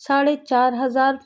4500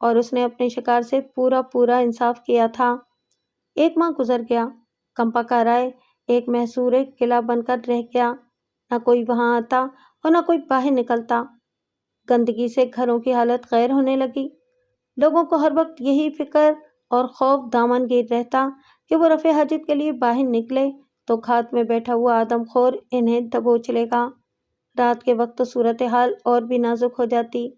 اور اس نے اپنے شکار سے پورا انصاف کیا تھا۔ 1 ماہ گزر گیا۔ کمپا کا رائے ایک محصور قلعہ بن کر رہ گیا۔ نہ کوئی وہاں آتا اور نہ کوئی باہر نکلتا۔ گندگی سے گھروں کی حالت غیر ہونے لگی۔ لوگوں کو ہر وقت یہی فکر اور خوف دامن گیر رہتا کہ وہ رفع حاجت کے لیے باہر نکلے تو گھات میں بیٹھا ہوا آدم خور انہیں دبوچ لے گا۔ رات کے وقت تو صورتحال اور بھی نازک ہو جاتی۔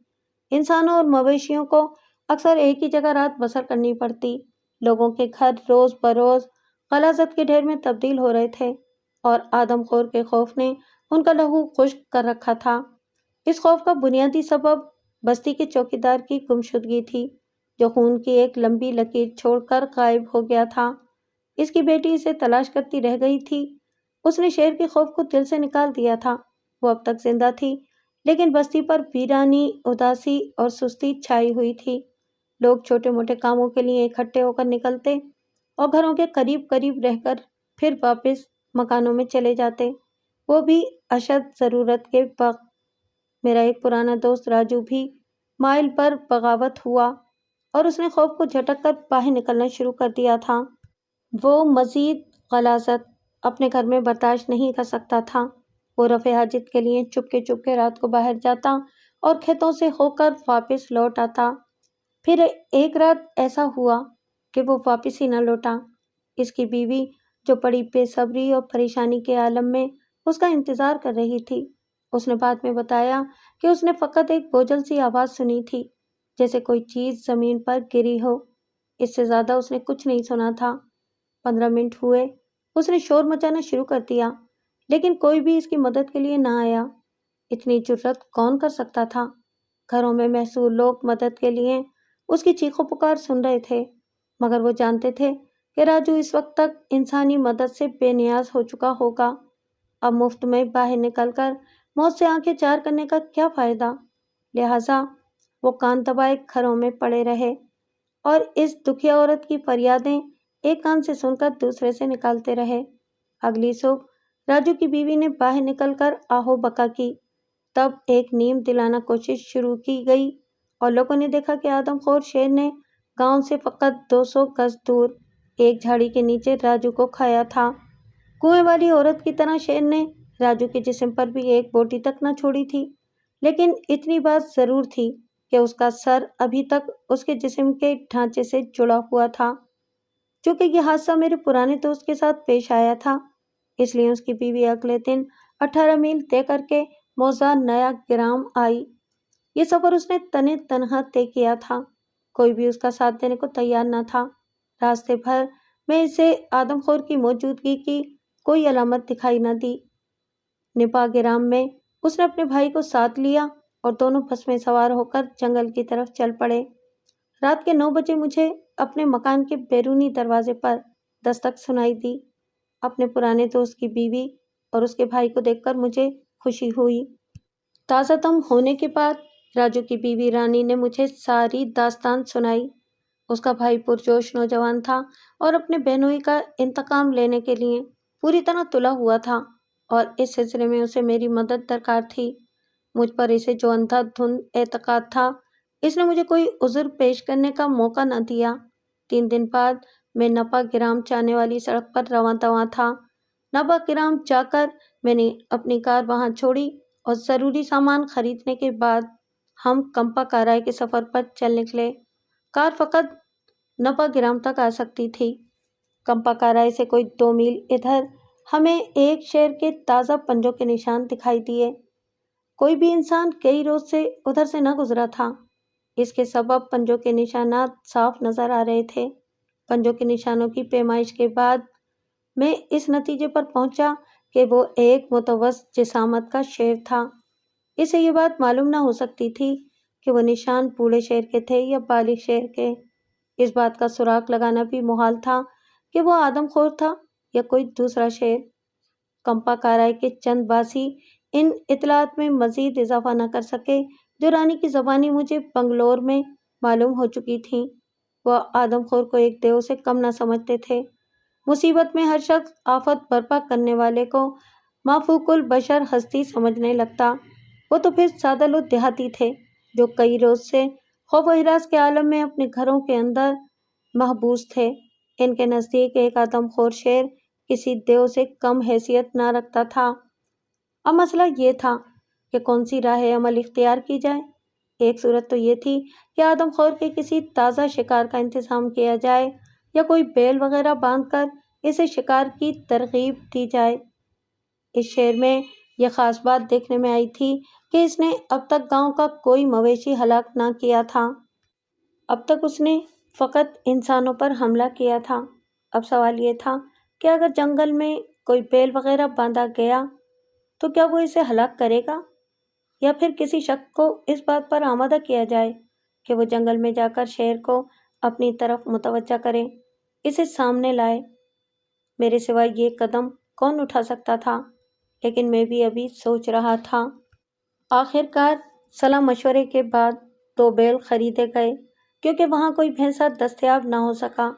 انسانوں اور مویشیوں کو اکثر ایک ہی جگہ رات بسر کرنی پڑتی۔ لوگوں کے گھر روز بروز غلاظت کے ڈھیر میں تبدیل ہو رہے تھے اور آدم خور کے خوف نے ان کا لہو خشک کر رکھا تھا۔ اس خوف کا بنیادی سبب بستی کے چوکیدار کی گمشدگی تھی، جو خون کی ایک لمبی لکیر چھوڑ کر غائب ہو گیا تھا۔ اس کی بیٹی اسے تلاش کرتی رہ گئی تھی۔ اس نے شہر کے خوف کو دل سے نکال دیا تھا۔ وہ اب تک زندہ تھی، لیکن بستی پر ویرانی، اداسی اور سستی چھائی ہوئی تھی۔ لوگ چھوٹے موٹے کاموں کے لیے اکٹھے ہو کر نکلتے اور گھروں کے قریب رہ کر پھر واپس مکانوں میں چلے جاتے، وہ بھی اشد ضرورت کے وقت۔ میرا ایک پرانا دوست راجو بھی مائل پر بغاوت ہوا اور اس نے خوف کو جھٹک کر باہر نکلنا شروع کر دیا تھا۔ وہ مزید غلاظت اپنے گھر میں برداشت نہیں کر سکتا تھا۔ وہ رفع حاجت کے لیے چپ کے رات کو باہر جاتا اور کھیتوں سے ہو کر واپس لوٹ آتا۔ پھر ایک رات ایسا ہوا کہ وہ واپس ہی نہ لوٹا۔ اس کی بیوی، جو بڑی بے صبری اور پریشانی کے عالم میں اس کا انتظار کر رہی تھی، اس نے بعد میں بتایا کہ اس نے فقط ایک بوجھل سی آواز سنی تھی، جیسے کوئی چیز زمین پر گری ہو۔ اس سے زیادہ اس نے کچھ نہیں سنا تھا۔ 15 منٹ ہوئے، اس نے شور مچانا شروع کر دیا، لیکن کوئی بھی اس کی مدد کے لیے نہ آیا۔ اتنی جرأت کون کر سکتا تھا؟ گھروں میں محصور لوگ مدد کے لیے اس کی چیخو پکار سن رہے تھے، مگر وہ جانتے تھے کہ راجو اس وقت تک انسانی مدد سے بے نیاز ہو چکا ہوگا۔ اب مفت میں باہر نکل کر موت سے آنکھیں چار کرنے کا کیا فائدہ؟ لہٰذا وہ کان دبائے گھروں میں پڑے رہے اور اس دکھیا عورت کی فریادیں ایک کان سے سن کر دوسرے سے نکالتے رہے۔ اگلی صبح راجو کی بیوی نے باہر نکل کر آہو بکا کی۔ تب ایک نیم دلانہ کوشش شروع کی گئی اور لوگوں نے دیکھا کہ آدم خور شیر نے گاؤں سے فقط 200 گز دور ایک جھاڑی کے نیچے راجو کو کھایا تھا۔ کنویں والی عورت کی طرح شیر نے راجو کے جسم پر بھی ایک بوٹی تک نہ چھوڑی تھی، لیکن اتنی بات ضرور تھی کہ اس کا سر ابھی تک اس کے جسم کے ڈھانچے سے جڑا ہوا تھا۔ چونکہ یہ حادثہ میرے پرانے دوست کے ساتھ پیش آیا تھا، اس لیے اس کی بیوی اگلے دن 18 میل طے کر کے موزہ نیا گرام آئی۔ یہ سفر اس نے تنہا طے کیا تھا۔ کوئی بھی اس کا ساتھ دینے کو تیار نہ تھا۔ راستے بھر میں اسے آدم خور کی موجودگی کی کوئی علامت دکھائی نہ دی۔ نپا گرام میں اس نے اپنے بھائی کو ساتھ لیا اور دونوں بس میں سوار ہو کر جنگل کی طرف چل پڑے۔ رات کے 9 بجے مجھے اپنے مکان کے بیرونی دروازے پر دستک سنائی دی۔ اپنے پرانے دوست کی بیوی اور اس کے بھائی کو دیکھ کر مجھے خوشی ہوئی۔ تازہ دم ہونے کے بعد راجو کی بیوی رانی نے مجھے ساری داستان سنائی۔ اس کا بھائی پرجوش نوجوان تھا اور اپنے بہنوئی کا انتقام لینے کے لیے پوری طرح تلا ہوا تھا اور اس سلسلے میں اسے میری مدد درکار تھی۔ مجھ پر اسے جو اندھا دھند اعتقاد تھا، اس نے مجھے کوئی عذر پیش کرنے کا موقع نہ دیا۔ 3 دن بعد میں نپا گرام جانے والی سڑک پر رواں دواں تھا۔ نپا گرام جا کر میں نے اپنی کار وہاں چھوڑی اور ضروری سامان خریدنے کے بعد ہم کمپا کارائے کے سفر پر چل نکلے۔ کار فقط نپا گرام تک آ سکتی تھی۔ کمپا کارائے سے کوئی 2 میل ادھر ہمیں ایک شیر کے تازہ پنجوں کے نشان دکھائی دیے۔ کوئی بھی انسان کئی روز سے ادھر سے نہ گزرا تھا۔ اس کے سبب پنجوں کے نشانات صاف نظر آ رہے تھے۔ پنجوں کے نشانوں کی پیمائش کے بعد میں اس نتیجے پر پہنچا کہ وہ ایک متوسط جسامت کا شیر تھا۔ اس سے یہ بات معلوم نہ ہو سکتی تھی کہ وہ نشان بوڑھے شیر کے تھے یا بالغ شیر کے۔ اس بات کا سراغ لگانا بھی محال تھا کہ وہ آدم خور تھا یا کوئی دوسرا شیر۔ کمپا کارائے کے چند باسی ان اطلاعات میں مزید اضافہ نہ کر سکے جو رانی کی زبانی مجھے بنگلور میں معلوم ہو چکی تھیں۔ وہ آدم خور کو ایک دیو سے کم نہ سمجھتے تھے۔ مصیبت میں ہر شخص آفت برپا کرنے والے کو مافوق البشر ہستی سمجھنے لگتا۔ وہ تو پھر سادہ لوگ دیہاتی تھے جو کئی روز سے خوف و ہراس کے عالم میں اپنے گھروں کے اندر محبوس تھے۔ ان کے نزدیک ایک آدم خور شیر کسی دیو سے کم حیثیت نہ رکھتا تھا۔ اب مسئلہ یہ تھا کہ کون سی راہ عمل اختیار کی جائے۔ ایک صورت تو یہ تھی کہ آدم خور کے کسی تازہ شکار کا انتظام کیا جائے یا کوئی بیل وغیرہ باندھ کر اسے شکار کی ترغیب دی جائے۔ اس شیر میں یہ خاص بات دیکھنے میں آئی تھی کہ اس نے اب تک گاؤں کا کوئی مویشی ہلاک نہ کیا تھا۔ اب تک اس نے فقط انسانوں پر حملہ کیا تھا۔ اب سوال یہ تھا کہ اگر جنگل میں کوئی بیل وغیرہ باندھا گیا تو کیا وہ اسے ہلاک کرے گا، یا پھر کسی شخص کو اس بات پر آمادہ کیا جائے کہ وہ جنگل میں جا کر شیر کو اپنی طرف متوجہ کرے، اسے سامنے لائے۔ میرے سوا یہ قدم کون اٹھا سکتا تھا؟ لیکن میں بھی ابھی سوچ رہا تھا۔ آخر کار صلاح مشورے کے بعد 2 بیل خریدے گئے کیونکہ وہاں کوئی بھینسا دستیاب نہ ہو سکا۔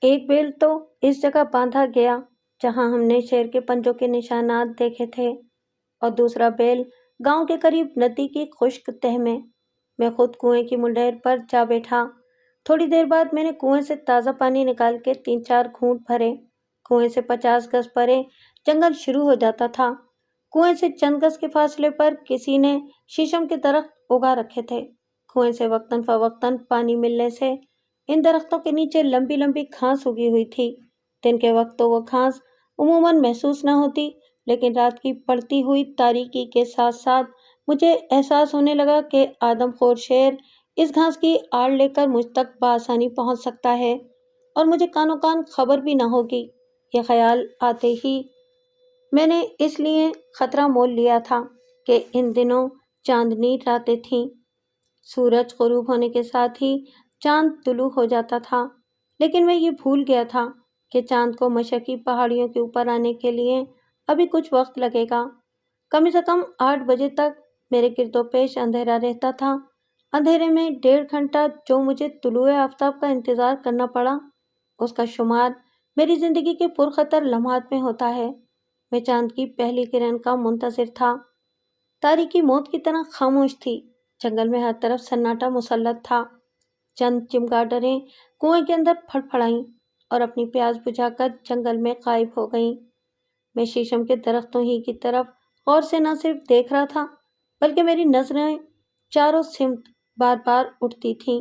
ایک بیل تو اس جگہ باندھا گیا جہاں ہم نے شیر کے پنجوں کے نشانات دیکھے تھے، اور دوسرا بیل گاؤں کے قریب ندی کی خشک تہہ میں۔ میں خود کنویں کی منڈیر پر جا بیٹھا۔ تھوڑی دیر بعد میں نے کنویں سے تازہ پانی نکال کے 3-4 گھونٹ بھرے۔ کنویں سے 50 گز پرے جنگل شروع ہو جاتا تھا۔ کنویں سے چند گز کے فاصلے پر کسی نے شیشم کے درخت اگا رکھے تھے۔ کنویں سے وقتاً فوقتاً پانی ملنے سے ان درختوں کے نیچے لمبی لمبی گھاس اگی ہوئی تھی۔ دن کے وقت تو وہ گھاس عموماً محسوس نہ ہوتی، لیکن رات کی پڑتی ہوئی تاریکی کے ساتھ ساتھ مجھے احساس ہونے لگا کہ آدم خور شیر اس گھاس کی آڑ لے کر مجھ تک بآسانی پہنچ سکتا ہے اور مجھے کانوں کان خبر بھی نہ ہوگی۔ یہ خیال آتے ہی میں نے اس لیے خطرہ مول لیا تھا کہ ان دنوں چاندنی راتیں تھیں۔ سورج غروب ہونے کے ساتھ ہی چاند طلوع ہو جاتا تھا، لیکن میں یہ بھول گیا تھا کہ چاند کو مشرقی پہاڑیوں کے اوپر آنے کے لیے ابھی کچھ وقت لگے گا۔ کم سے کم 8 بجے تک میرے گرد و پیش اندھیرا رہتا تھا۔ اندھیرے میں 1.5 گھنٹہ جو مجھے طلوع آفتاب کا انتظار کرنا پڑا، اس کا شمار میری زندگی کے پرخطر لمحات میں ہوتا ہے۔ میں چاند کی پہلی کرن کا منتظر تھا۔ تاریکی موت کی طرح خاموش تھی۔ جنگل میں ہر طرف سناٹا مسلط تھا۔ چند چمگادڑیں کنویں کے اندر پھڑپھڑائیں اور اپنی پیاس بجھا کر جنگل میں غائب ہو گئیں۔ میں شیشم کے درختوں ہی کی طرف غور سے نہ صرف دیکھ رہا تھا، بلکہ میری نظریں چاروں سمت بار بار اٹھتی تھیں۔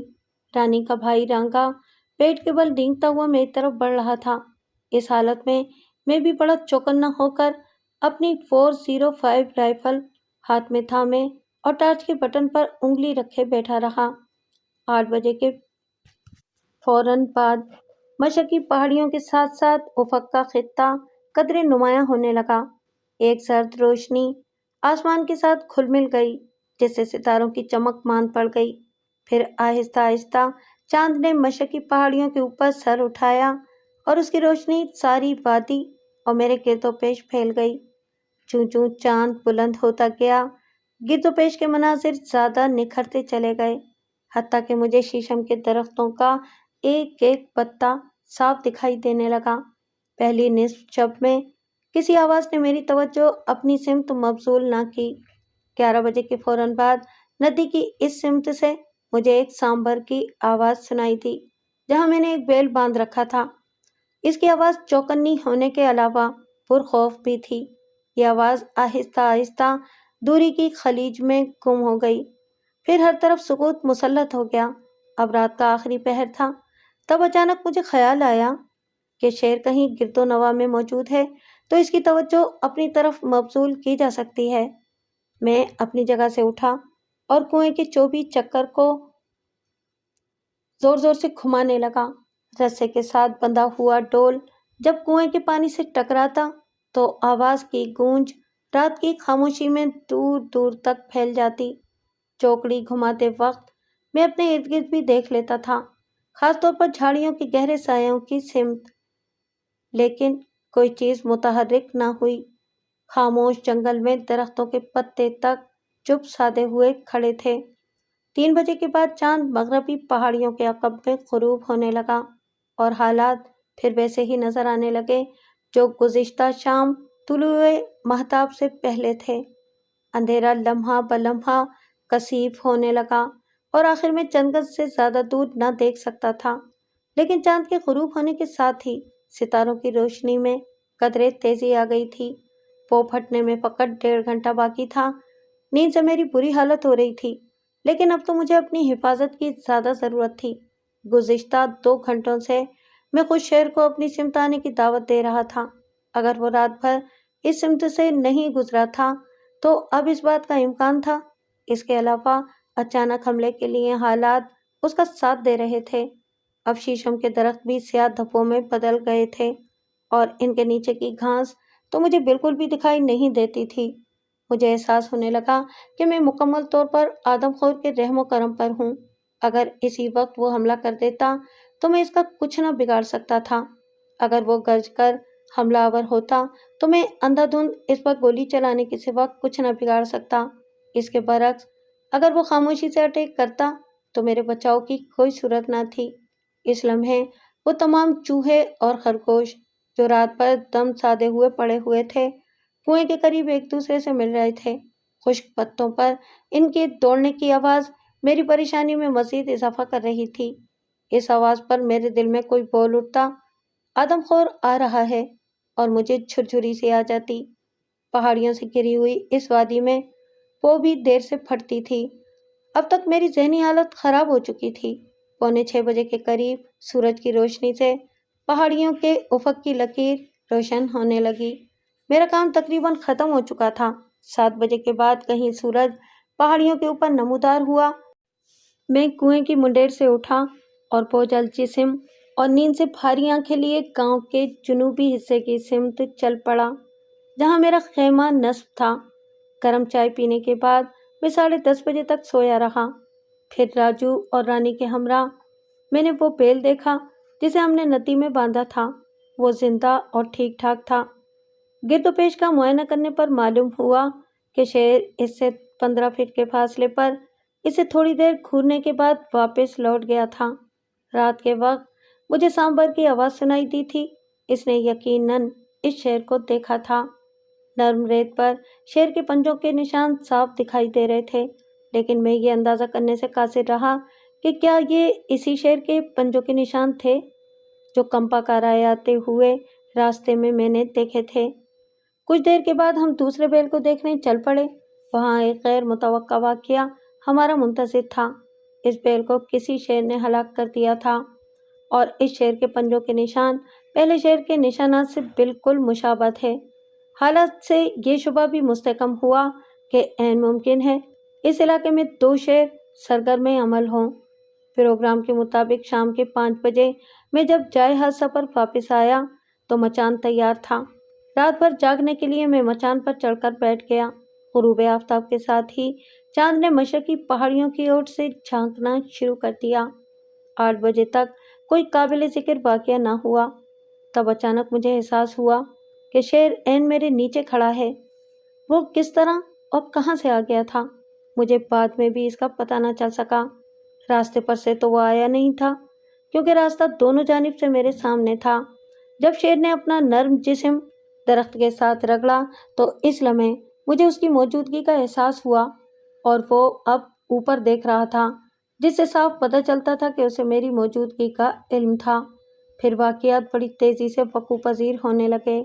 رانی کا بھائی رانگا پیٹ کے بل رینگتا ہوا میری طرف بڑھ رہا تھا۔ اس حالت میں بھی بڑا چوکنا ہو کر اپنی 405 رائفل ہاتھ میں تھامے اور ٹارچ کے بٹن پر انگلی رکھے بیٹھا رہا۔ 8 بجے کے فوراً بعد مشرقی پہاڑیوں کے ساتھ ساتھ افق کا خطہ قدرے نمایاں ہونے لگا۔ ایک زرد روشنی آسمان کے ساتھ گھل مل گئی جس سے ستاروں کی چمک مان پڑ گئی۔ پھر آہستہ آہستہ چاند نے مشرقی پہاڑیوں کے اوپر سر اٹھایا اور اس کی روشنی ساری وادی اور میرے گرد و پیش پھیل گئی۔ چوں چوں چاند بلند ہوتا گیا، گرد و پیش کے مناظر زیادہ نکھرتے چلے گئے، حتیٰ کہ مجھے شیشم کے درختوں کا ایک ایک پتا صاف دکھائی دینے لگا۔ پہلی نصف شب میں کسی آواز نے میری توجہ اپنی سمت مبذول نہ کی۔ 11 بجے کے فوراً بعد ندی کی اس سمت سے مجھے ایک سامبھر کی آواز سنائی دی جہاں میں نے ایک بیل باندھ رکھا تھا۔ اس کی آواز چوکنی ہونے کے علاوہ پرخوف بھی تھی۔ یہ آواز آہستہ آہستہ دوری کی خلیج میں گم ہو گئی۔ پھر ہر طرف سکوت مسلط ہو گیا۔ اب رات کا آخری پہر تھا۔ تب اچانک مجھے خیال آیا کہ شیر کہیں گرد و نواح میں موجود ہے تو اس کی توجہ اپنی طرف مبذول کی جا سکتی ہے۔ میں اپنی جگہ سے اٹھا اور کنویں کے چوبی چکر کو زور زور سے گھمانے لگا۔ رسے کے ساتھ بندھا ہوا ڈول جب کنویں کے پانی سے ٹکراتا تو آواز کی گونج رات کی خاموشی میں دور دور تک پھیل جاتی۔ چوکڑی گھماتے وقت میں اپنے ارد گرد بھی دیکھ لیتا تھا، خاص طور پر جھاڑیوں کے گہرے سایوں کی سمت، لیکن کوئی چیز متحرک نہ ہوئی۔ خاموش جنگل میں درختوں کے پتے تک چپ سادے ہوئے کھڑے تھے۔ 3 بجے کے بعد چاند مغربی پہاڑیوں کے عقب میں غروب ہونے لگا اور حالات پھر ویسے ہی نظر آنے لگے جو گزشتہ شام طلوع مہتاب سے پہلے تھے۔ اندھیرا لمحہ بلمحہ کثیف ہونے لگا اور آخر میں چند گز سے زیادہ دور نہ دیکھ سکتا تھا، لیکن چاند کے غروب ہونے کے ساتھ ہی ستاروں کی روشنی میں قدرے تیزی آ گئی تھی۔ وہ پھٹنے میں فقط 1.5 گھنٹہ باقی تھا۔ نیند سے میری بری حالت ہو رہی تھی، لیکن اب تو مجھے اپنی حفاظت کی زیادہ ضرورت تھی۔ گزشتہ 2 گھنٹوں سے میں خود شہر کو اپنی سمت آنے کی دعوت دے رہا تھا۔ اگر وہ رات بھر اس سمت سے نہیں گزرا تھا تو اب اس بات کا امکان تھا۔ اس کے علاوہ اچانک حملے کے لیے حالات اس کا ساتھ دے رہے تھے۔ اب شیشم کے درخت بھی سیاہ دھبوں میں بدل گئے تھے اور ان کے نیچے کی گھاس تو مجھے بالکل بھی دکھائی نہیں دیتی تھی۔ مجھے احساس ہونے لگا کہ میں مکمل طور پر آدم خور کے رحم و کرم پر ہوں۔ اگر اسی وقت وہ حملہ کر دیتا تو میں اس کا کچھ نہ بگاڑ سکتا تھا۔ اگر وہ گرج کر حملہ آور ہوتا تو میں اندھا دھند اس پر گولی چلانے کے سوا کچھ نہ بگاڑ سکتا۔ اس کے برعکس اگر وہ خاموشی سے اٹیک کرتا تو میرے بچاؤ کی کوئی صورت نہ تھی۔ اس لمحے وہ تمام چوہے اور خرگوش جو رات بھر دم سادے ہوئے پڑے ہوئے تھے، کنویں کے قریب ایک دوسرے سے مل رہے تھے۔ خشک پتوں پر ان کے دوڑنے کی آواز میری پریشانی میں مزید اضافہ کر رہی تھی۔ اس آواز پر میرے دل میں کوئی بول اٹھتا، آدم خور آ رہا ہے، اور مجھے جھرجھری سی آ جاتی۔ پہاڑیوں سے گھری ہوئی اس وادی میں وہ بھی دیر سے پھٹتی تھی۔ اب تک میری ذہنی حالت خراب ہو چکی تھی۔ 6:45 کے قریب سورج کی روشنی سے پہاڑیوں کے افق کی لکیر روشن ہونے لگی۔ میرا کام تقریباً ختم ہو چکا تھا۔ 7 بجے کے بعد کہیں سورج پہاڑیوں کے اوپر نمودار ہوا۔ میں کنویں کی منڈیر سے اٹھا اور بوجھل جسم اور نیند سے بھاری آنکھیں لیے گاؤں کے جنوبی حصے کی سمت چل پڑا، جہاں میرا خیمہ نصب تھا۔ گرم چائے پینے کے بعد میں 10:30 بجے تک سویا رہا۔ پھر راجو اور رانی کے ہمراہ میں نے وہ بیل دیکھا جسے ہم نے ندی میں باندھا تھا۔ وہ زندہ اور ٹھیک ٹھاک تھا۔ گرد و پیش کا معائنہ کرنے پر معلوم ہوا کہ شیر اس سے 15 فٹ کے فاصلے پر اسے تھوڑی دیر گھورنے کے بعد واپس لوٹ گیا تھا۔ رات کے وقت مجھے سانبر کی آواز سنائی دی تھی۔ اس نے یقیناً اس شیر کو دیکھا تھا۔ نرم ریت پر شیر کے پنجوں کے نشان صاف دکھائی دے رہے تھے، لیکن میں یہ اندازہ کرنے سے قاصر رہا کہ کیا یہ اسی شیر کے پنجوں کے نشان تھے جو کمپا کرائے آتے ہوئے راستے میں نے دیکھے تھے۔ کچھ دیر کے بعد ہم دوسرے بیل کو دیکھنے چل پڑے۔ وہاں ایک غیر متوقع واقعہ ہمارا منتظر تھا۔ اس بیل کو کسی شیر نے ہلاک کر دیا تھا، اور اس شیر کے پنجوں کے نشان پہلے شیر کے نشانات سے بالکل مشابہ تھے۔ حالات سے یہ شبہ بھی مستحکم ہوا کہ عین ممکن ہے اس علاقے میں 2 شیر سرگرم عمل ہوں۔ پروگرام کے مطابق شام کے 5 بجے میں جب جائے حادثہ پر واپس آیا تو مچان تیار تھا۔ رات بھر جاگنے کے لیے میں مچان پر چڑھ کر بیٹھ گیا۔ غروب آفتاب کے ساتھ ہی چاند نے مشرقی پہاڑیوں کی اوٹ سے جھانکنا شروع کر دیا۔ 8 بجے تک کوئی قابل ذکر واقعہ نہ ہوا۔ تب اچانک مجھے احساس ہوا کہ شیر عین میرے نیچے کھڑا ہے۔ وہ کس طرح اور کہاں سے آ گیا تھا مجھے بعد میں بھی اس کا پتہ نہ چل سکا۔ راستے پر سے تو وہ آیا نہیں تھا، کیونکہ راستہ دونوں جانب سے میرے سامنے تھا۔ جب شیر نے اپنا نرم جسم درخت کے ساتھ رگڑا تو اس لمحے مجھے اس کی موجودگی کا احساس ہوا، اور وہ اب اوپر دیکھ رہا تھا، جس سے صاف پتہ چلتا تھا کہ اسے میری موجودگی کا علم تھا۔ پھر واقعات بڑی تیزی سے وقوع پذیر ہونے لگے۔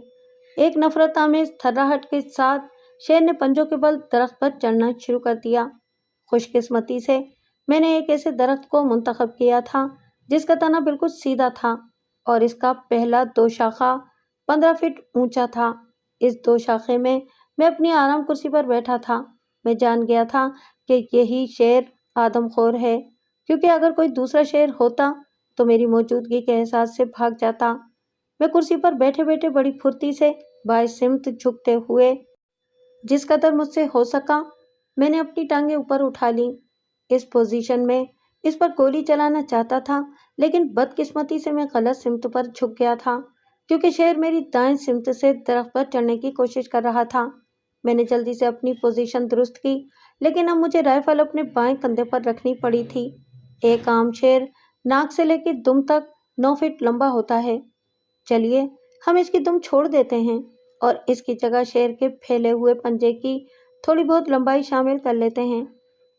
ایک نفرت آمیز تھراہٹ کے ساتھ شیر نے پنجوں کے بل درخت پر چڑھنا شروع کر دیا۔ خوش قسمتی سے میں نے ایک ایسے درخت کو منتخب کیا تھا جس کا تنا بالکل سیدھا تھا، اور اس کا پہلا 2 شاخہ 15 فٹ اونچا تھا۔ اس 2 شاخے میں اپنی آرام کرسی پر بیٹھا تھا۔ میں جان گیا تھا کہ یہی شیر آدم خور ہے، کیونکہ اگر کوئی دوسرا شیر ہوتا تو میری موجودگی کے احساس سے بھاگ جاتا۔ میں کرسی پر بیٹھے بیٹھے بڑی پھرتی سے بائیں سمت جھکتے ہوئے جس قدر مجھ سے ہو سکا میں نے اپنی ٹانگیں اوپر اٹھا لیں۔ اس پوزیشن میں اس پر گولی چلانا چاہتا تھا، لیکن بدقسمتی سے میں غلط سمت پر جھک گیا تھا، کیونکہ شیر میری دائیں سمت سے درخت پر چڑھنے کی کوشش کر رہا تھا۔ میں نے جلدی سے اپنی پوزیشن درست کی، لیکن اب مجھے رائفل اپنے بائیں کندھے پر رکھنی پڑی تھی۔ ایک عام شیر ناک سے لے کے دم تک 9 فٹ لمبا ہوتا ہے۔ چلیے ہم اس کی دم چھوڑ دیتے ہیں اور اس کی جگہ شیر کے پھیلے ہوئے پنجے کی تھوڑی بہت لمبائی شامل کر لیتے ہیں۔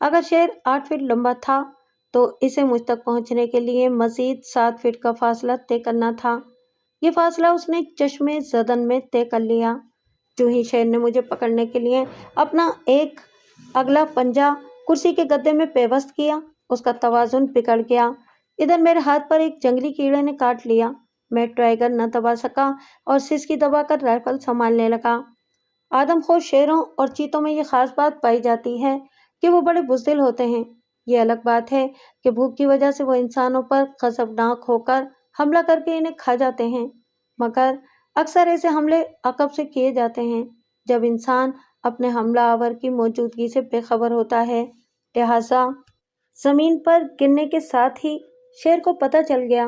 اگر شیر 8 فٹ لمبا تھا تو اسے مجھ تک پہنچنے کے لیے مزید 7 فٹ کا فاصلہ طے کرنا تھا۔ یہ فاصلہ اس نے چشمے زدن میں طے کر لیا۔ جو ہی شیر نے مجھے پکڑنے کے لیے اپنا ایک اگلا پنجہ کرسی کے گدے میں پیوست کیا، اس کا توازن بگڑ گیا۔ ادھر میرے ہاتھ پر ایک جنگلی کیڑے نے کاٹ لیا۔ میں ٹرائگر نہ دبا سکا اور سسکی دبا کر رائفل سنبھالنے لگا۔ آدم خور شیروں اور چیتوں میں یہ خاص بات پائی جاتی ہے کہ وہ بڑے بزدل ہوتے ہیں۔ یہ الگ بات ہے کہ بھوک کی وجہ سے وہ انسانوں پر غضبناک ہو کر حملہ کر کے انہیں کھا جاتے ہیں، مگر اکثر ایسے حملے عقب سے کیے جاتے ہیں جب انسان اپنے حملہ آور کی موجودگی سے بے خبر ہوتا ہے۔ لہٰذا زمین پر گرنے کے ساتھ ہی شیر کو پتہ چل گیا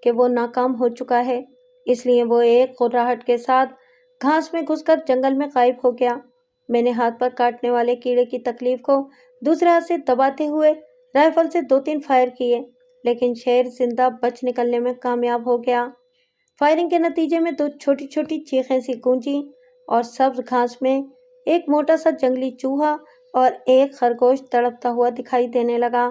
کہ وہ ناکام ہو چکا ہے، اس لیے وہ ایک غراہٹ کے ساتھ گھاس میں گھس کر جنگل میں غائب ہو گیا۔ میں نے ہاتھ پر کاٹنے والے کیڑے کی تکلیف کو دوسرے ہاتھ سے دباتے ہوئے رائفل سے 2-3 فائر کیے، لیکن شیر زندہ بچ نکلنے میں کامیاب ہو گیا۔ فائرنگ کے نتیجے میں 2 چھوٹی چھوٹی چیخیں سی گونجیں اور سبز گھاس میں ایک موٹا سا جنگلی چوہا اور ایک خرگوش تڑپتا ہوا دکھائی دینے لگا۔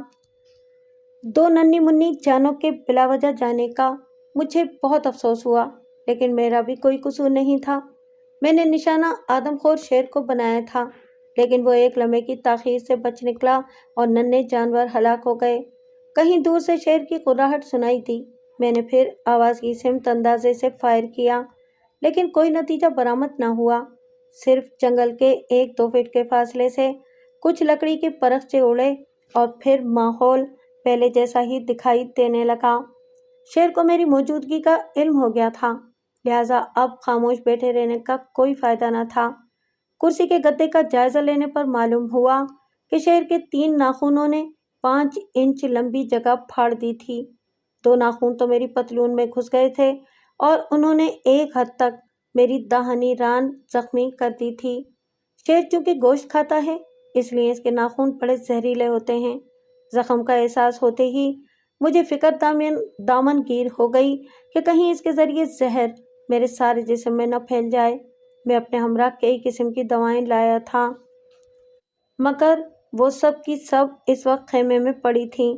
2 ننھی منھی جانوں کے بلا وجہ جانے کا مجھے بہت افسوس ہوا، لیکن میرا بھی کوئی قصور نہیں تھا۔ میں نے نشانہ آدم خور شیر کو بنایا تھا، لیکن وہ ایک لمحے کی تاخیر سے بچ نکلا اور ننھے جانور ہلاک ہو گئے۔ کہیں دور سے شیر کی غراہٹ سنائی دی۔ میں نے پھر آواز کی سمت اندازے سے فائر کیا، لیکن کوئی نتیجہ برآمد نہ ہوا۔ صرف جنگل کے 1-2 فٹ کے فاصلے سے کچھ لکڑی کے پرخچے اڑے اور پھر ماحول پہلے جیسا ہی دکھائی دینے لگا۔ شیر کو میری موجودگی کا علم ہو گیا تھا، لہٰذا اب خاموش بیٹھے رہنے کا کوئی فائدہ نہ تھا۔ کرسی کے گدے کا جائزہ لینے پر معلوم ہوا کہ شیر کے 3 ناخنوں نے 5 انچ لمبی جگہ پھاڑ دی تھی۔ 2 ناخن تو میری پتلون میں گھس گئے تھے اور انہوں نے ایک حد تک میری داہنی ران زخمی کر دی تھی۔ شیر چونکہ گوشت کھاتا ہے، اس لیے اس کے ناخن بڑے زہریلے ہوتے ہیں۔ زخم کا احساس ہوتے ہی مجھے فکر دامن گیر ہو گئی کہ کہیں اس کے ذریعے زہر میرے سارے جسم میں نہ پھیل جائے۔ میں اپنے ہمراہ کئی قسم کی دوائیں لایا تھا، مگر وہ سب کی سب اس وقت خیمے میں پڑی تھیں۔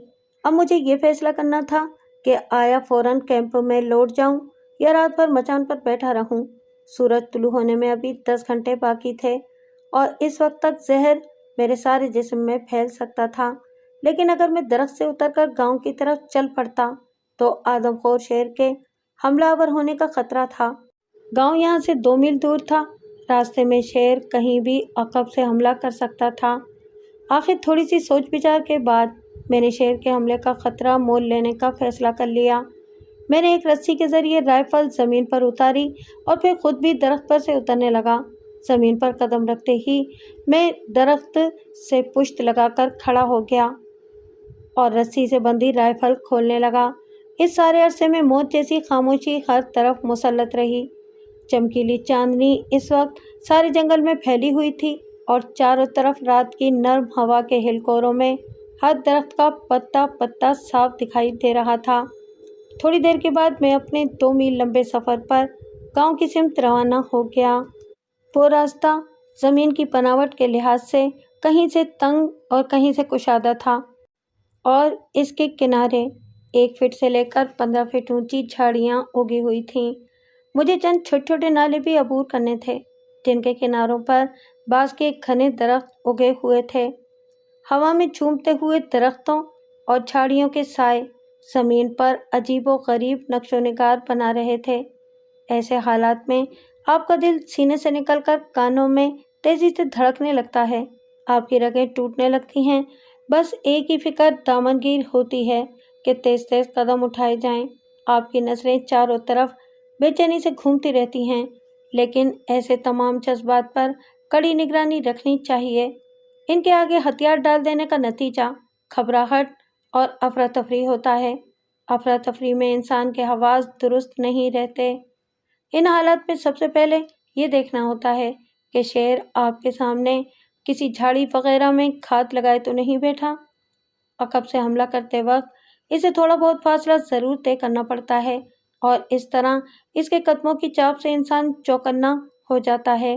اب مجھے یہ فیصلہ کرنا تھا کہ آیا فوراً کیمپ میں لوٹ جاؤں یا رات بھر مچان پر بیٹھا رہوں۔ سورج طلوع ہونے میں ابھی 10 گھنٹے باقی تھے اور اس وقت تک زہر میرے سارے جسم میں پھیل سکتا تھا، لیکن اگر میں درخت سے اتر کر گاؤں کی طرف چل پڑتا تو آدم خور شیر کے حملہ آور ہونے کا خطرہ تھا۔ گاؤں یہاں سے 2 میل دور تھا، راستے میں شیر کہیں بھی عقب سے حملہ کر سکتا تھا۔ آخر تھوڑی سی سوچ بچار کے بعد میں نے شیر کے حملے کا خطرہ مول لینے کا فیصلہ کر لیا۔ میں نے ایک رسی کے ذریعے رائفل زمین پر اتاری اور پھر خود بھی درخت پر سے اترنے لگا۔ زمین پر قدم رکھتے ہی میں درخت سے پشت لگا کر کھڑا ہو گیا اور رسی سے بندھی رائفل کھولنے لگا۔ اس سارے عرصے میں موت جیسی خاموشی ہر طرف مسلط رہی۔ چمکیلی چاندنی اس وقت سارے جنگل میں پھیلی ہوئی تھی اور چاروں طرف رات کی نرم ہوا کے ہلکوروں میں ہر درخت کا پتا پتا صاف دکھائی دے رہا تھا۔ تھوڑی دیر کے بعد میں اپنے 2 میل لمبے سفر پر گاؤں کی سمت روانہ ہو گیا۔ وہ راستہ زمین کی بناوٹ کے لحاظ سے کہیں سے تنگ اور کہیں سے کشادہ تھا اور اس کے کنارے 1 فٹ سے لے کر 15 فٹ اونچی جھاڑیاں اگی ہوئی تھیں۔ مجھے چند چھوٹے چھوٹے نالے بھی عبور کرنے تھے جن کے کناروں پر بانس کے گھنے درخت اگے ہوئے تھے۔ ہوا میں جھومتے ہوئے درختوں اور جھاڑیوں کے سائے زمین پر عجیب و غریب نقش و نگار بنا رہے تھے۔ ایسے حالات میں آپ کا دل سینے سے نکل کر کانوں میں تیزی سے دھڑکنے لگتا ہے، آپ کی رگیں ٹوٹنے لگتی ہیں، بس ایک ہی فکر دامنگیر ہوتی ہے کہ تیز تیز قدم اٹھائے جائیں۔ آپ کی نظریں چاروں طرف بے چینی سے گھومتی رہتی ہیں، لیکن ایسے تمام جذبات پر کڑی نگرانی رکھنی چاہیے۔ ان کے آگے ہتھیار ڈال دینے کا نتیجہ گھبراہٹ اور افراتفری ہوتا ہے۔ افراتفری میں انسان کے حواس درست نہیں رہتے۔ ان حالات میں سب سے پہلے یہ دیکھنا ہوتا ہے کہ شیر آپ کے سامنے کسی جھاڑی وغیرہ میں گھات لگائے تو نہیں بیٹھا۔ عقب سے حملہ کرتے وقت اسے تھوڑا بہت فاصلہ ضرور طے کرنا پڑتا ہے اور اس طرح اس کے قدموں کی چاپ سے انسان چوکنا ہو جاتا ہے۔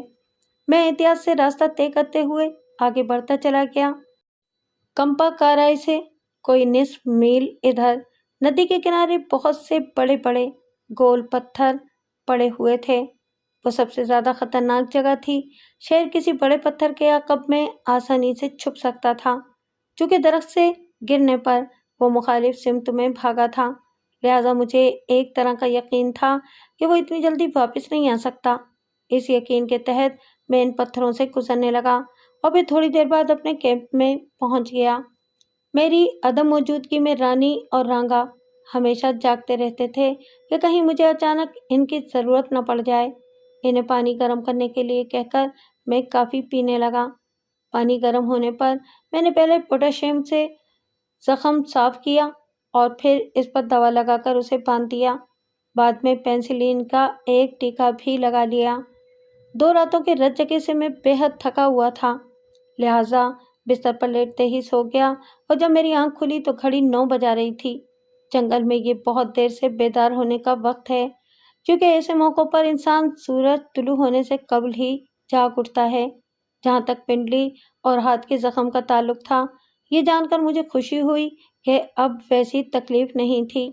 میں احتیاط سے راستہ طے کرتے ہوئے آگے بڑھتا چلا گیا۔ کمپا کارائے سے کوئی نصف میل ادھر ندی کے کنارے بہت سے بڑے بڑے گول پتھر پڑے ہوئے تھے۔ وہ سب سے زیادہ خطرناک جگہ تھی۔ شیر کسی بڑے پتھر کے عقب میں آسانی سے چھپ سکتا تھا، چونکہ درخت سے گرنے پر وہ مخالف سمت میں بھاگا تھا، لہٰذا مجھے ایک طرح کا یقین تھا کہ وہ اتنی جلدی واپس نہیں آ سکتا۔ اس یقین کے تحت میں ان پتھروں سے گزرنے لگا اور پھر تھوڑی دیر بعد اپنے کیمپ میں پہنچ گیا۔ میری عدم موجودگی میں رانی اور رانگا ہمیشہ جاگتے رہتے تھے کہ کہیں مجھے اچانک ان کی ضرورت نہ پڑ جائے۔ انہیں پانی گرم کرنے کے لیے کہہ کر میں کافی پینے لگا۔ پانی گرم ہونے پر میں نے پہلے پوٹاشیم سے زخم صاف کیا اور پھر اس پر دوا لگا کر اسے باندھ دیا۔ بعد میں پینسلین کا ایک ٹیکا بھی لگا لیا۔ 2 راتوں کے رت جگے سے میں بے حد تھکا ہوا تھا، لہٰذا بستر پر لیٹتے ہی سو گیا اور جب میری آنکھ کھلی تو گھڑی 9 بجا رہی تھی۔ جنگل میں یہ بہت دیر سے بیدار ہونے کا وقت ہے، کیونکہ ایسے موقعوں پر انسان سورج طلوع ہونے سے قبل ہی جاگ اٹھتا ہے۔ جہاں تک پنڈلی اور ہاتھ کے زخم کا تعلق تھا، یہ جان کر مجھے خوشی ہوئی کہ اب ویسی تکلیف نہیں تھی۔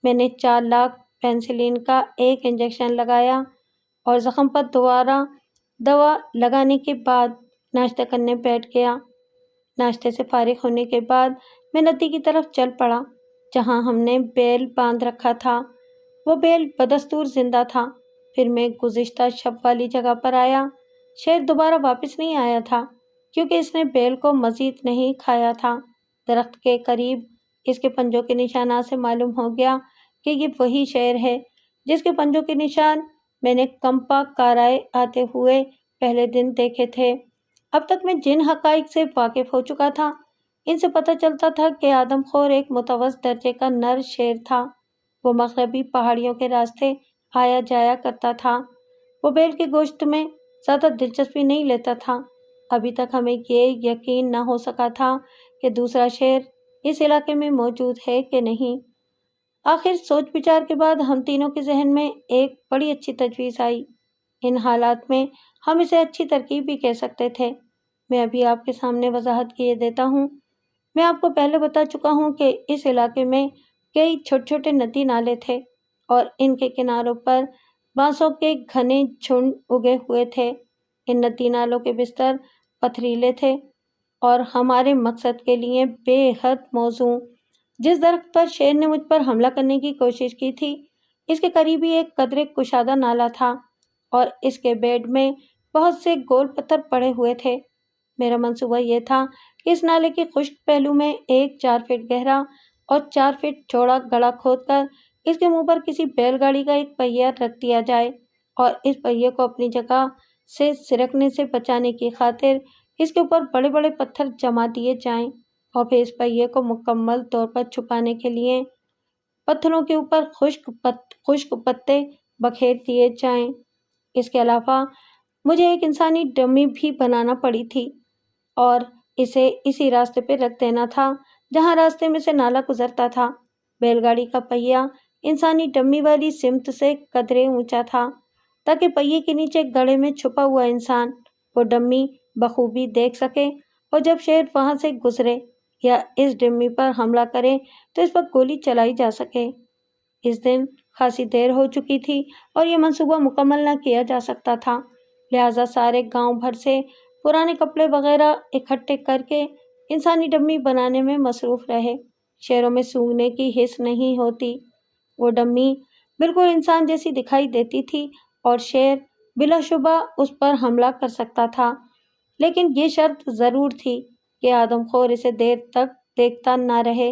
میں نے 4 لاکھ پینسلین کا ایک انجیکشن لگایا اور زخم پر دوبارہ دوا لگانے کے بعد ناشتہ کرنے بیٹھ گیا۔ ناشتے سے فارغ ہونے کے بعد میں ندی کی طرف چل پڑا، جہاں ہم نے بیل باندھ رکھا تھا۔ وہ بیل بدستور زندہ تھا۔ پھر میں گزشتہ شب والی جگہ پر آیا۔ شیر دوبارہ واپس نہیں آیا تھا، کیونکہ اس نے بیل کو مزید نہیں کھایا تھا۔ درخت کے قریب اس کے پنجوں کے نشانات سے معلوم ہو گیا کہ یہ وہی شیر ہے جس کے پنجوں کے نشان میں نے کمپا کارائے آتے ہوئے پہلے دن دیکھے تھے۔ اب تک میں جن حقائق سے واقف ہو چکا تھا، ان سے پتہ چلتا تھا کہ آدم خور ایک متوسط درجے کا نر شیر تھا۔ وہ مغربی پہاڑیوں کے راستے آیا جایا کرتا تھا۔ وہ بیل کے گوشت میں زیادہ دلچسپی نہیں لیتا تھا۔ ابھی تک ہمیں یہ یقین نہ ہو سکا تھا کہ دوسرا شیر اس علاقے میں موجود ہے کہ نہیں۔ آخر سوچ بچار کے بعد ہم تینوں کے ذہن میں ایک بڑی اچھی تجویز آئی۔ ان حالات میں ہم اسے اچھی ترکیب بھی کہہ سکتے تھے۔ میں ابھی آپ کے سامنے وضاحت کیے دیتا ہوں۔ میں آپ کو پہلے بتا چکا ہوں کہ اس علاقے میں کئی چھوٹے چھوٹے ندی نالے تھے اور ان کے کناروں پر بانسوں کے گھنے جھنڈ اگے ہوئے تھے۔ ان ندی نالوں کے بستر پتھریلے تھے اور ہمارے مقصد کے لیے بے حد موزوں۔ جس درخت پر شیر نے مجھ پر حملہ کرنے کی کوشش کی تھی، اس کے قریب ہی ایک قدرے کشادہ نالا تھا اور اس کے بیڈ میں بہت سے گول پتھر پڑے ہوئے تھے۔ میرا منصوبہ یہ تھا کہ اس نالے کے خشک پہلو میں ایک 4 فٹ گہرا اور 4 فٹ چوڑا گڑھا کھود کر اس کے منہ پر کسی بیل گاڑی کا ایک پہیہ رکھ دیا جائے اور اس پہیے کو اپنی جگہ سے سرکنے سے بچانے کی خاطر اس کے اوپر بڑے بڑے پتھر جما دیے جائیں اور پھر اس پہیے کو مکمل طور پر چھپانے کے لیے پتھروں کے اوپر خشک پتے بکھیر دیے جائیں۔ اس کے علاوہ مجھے ایک انسانی ڈمی بھی بنانا پڑی تھی اور اسے اسی راستے پہ رکھ دینا تھا جہاں راستے میں سے نالا گزرتا تھا۔ بیل گاڑی کا پہیہ انسانی ڈمی والی سمت سے قدرے اونچا تھا تاکہ پہیے کے نیچے گڑھے میں چھپا ہوا انسان وہ ڈمی بخوبی دیکھ سکے اور جب شیر وہاں سے گزرے یا اس ڈمی پر حملہ کرے تو اس پر گولی چلائی جا سکے۔ اس دن خاصی دیر ہو چکی تھی اور یہ منصوبہ مکمل نہ کیا جا سکتا تھا، لہٰذا سارے گاؤں بھر سے پرانے کپڑے وغیرہ اکٹھے کر کے انسانی ڈمی بنانے میں مصروف رہے۔ شیروں میں سونگھنے کی حس نہیں ہوتی۔ وہ ڈمی بالکل انسان جیسی دکھائی دیتی تھی اور شیر بلا شبہ اس پر حملہ کر سکتا تھا، لیکن یہ شرط ضرور تھی کہ آدم خور اسے دیر تک دیکھتا نہ رہے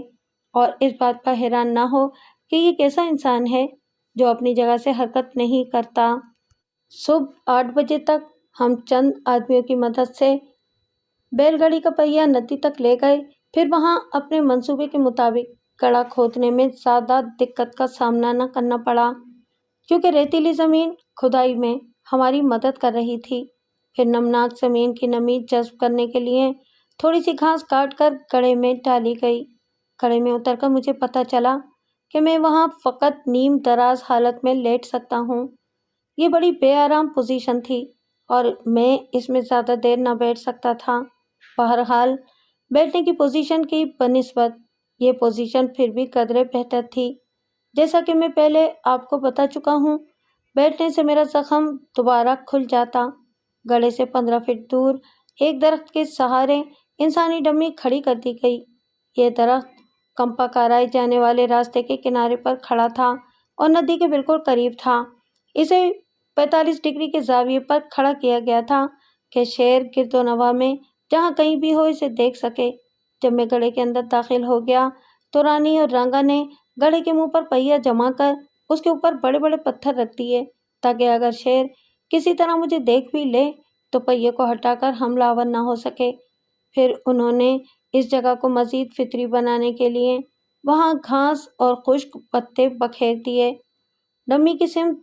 اور اس بات پر حیران نہ ہو کہ یہ کیسا انسان ہے جو اپنی جگہ سے حرکت نہیں کرتا۔ صبح 8 بجے تک ہم چند آدمیوں کی مدد سے بیل گاڑی کا پہیہ ندی تک لے گئے۔ پھر وہاں اپنے منصوبے کے مطابق گڑھا کھودنے میں زیادہ دقت کا سامنا نہ کرنا پڑا، کیونکہ ریتیلی زمین کھدائی میں ہماری مدد کر رہی تھی۔ پھر نمناک زمین کی نمی جذب کرنے کے لیے تھوڑی سی گھاس کاٹ کر گڑھے میں ڈالی گئی۔ گڑھے میں اتر کر مجھے پتہ چلا کہ میں وہاں فقط نیم دراز حالت میں لیٹ سکتا ہوں۔ یہ بڑی بے آرام پوزیشن تھی اور میں اس میں زیادہ دیر نہ بیٹھ سکتا تھا۔ بہرحال بیٹھنے کی پوزیشن کی بنسبت یہ پوزیشن پھر بھی قدرے بہتر تھی۔ جیسا کہ میں پہلے آپ کو بتا چکا ہوں، بیٹھنے سے میرا زخم دوبارہ کھل جاتا۔ گڑھے سے 15 فٹ دور ایک درخت کے سہارے انسانی ڈمی کھڑی کر دی گئی۔ یہ درخت کمپا کارائے جانے والے راستے کے کنارے پر کھڑا تھا اور ندی کے بالکل قریب تھا۔ اسے 45 ڈگری کے زاویے پر کھڑا کیا گیا تھا کہ شیر گرد و نواح میں جہاں کہیں بھی ہو اسے دیکھ سکے۔ جب میں گڑھے کے اندر داخل ہو گیا تو رانی اور رانگا نے گڑھے کے منہ پر پہیا جما کر اس کے اوپر بڑے بڑے پتھر رکھ دیے تاکہ اگر شیر کسی طرح مجھے دیکھ بھی لے تو پہیے کو ہٹا کر حملہ آور نہ ہو سکے۔ پھر انہوں نے اس جگہ کو مزید فطری بنانے کے لیے وہاں گھاس اور خشک پتے بکھیر دیے۔ ڈمی کی سمت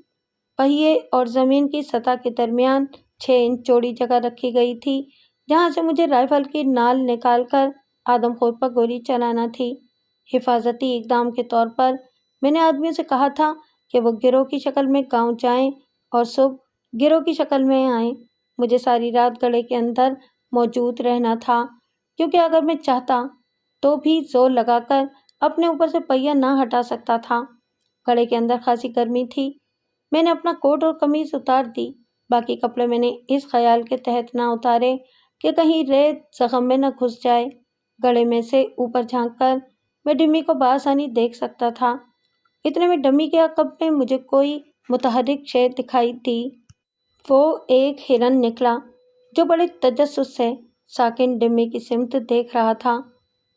پہیے اور زمین کی سطح کے درمیان 6 انچ چوڑی جگہ رکھی گئی تھی جہاں سے مجھے رائفل کی نال نکال کر آدم خور پر گولی چلانا تھی۔ حفاظتی اقدام کے طور پر میں نے آدمیوں سے کہا تھا کہ وہ گروہ کی شکل میں گاؤں جائیں اور صبح گروہ کی شکل میں آئیں۔ مجھے ساری رات گڑھے کے اندر موجود رہنا تھا کیونکہ اگر میں چاہتا تو بھی زور لگا کر اپنے اوپر سے پہیا نہ ہٹا سکتا تھا۔ گڑھے کے اندر خاصی گرمی تھی۔ میں نے اپنا کوٹ اور قمیض اتار دی، باقی کپڑے میں نے اس خیال کے تحت نہ اتارے کہ کہیں ریت زخم میں نہ گھس جائے۔ گڑھے میں سے اوپر جھانک کر میں ڈمی کو بآسانی دیکھ سکتا تھا۔ اتنے میں ڈمی کے عقب میں مجھے کوئی متحرک شے دکھائی دی۔ وہ ایک ہرن نکلا جو بڑے تجسس سے ساکن ڈمی کی سمت دیکھ رہا تھا۔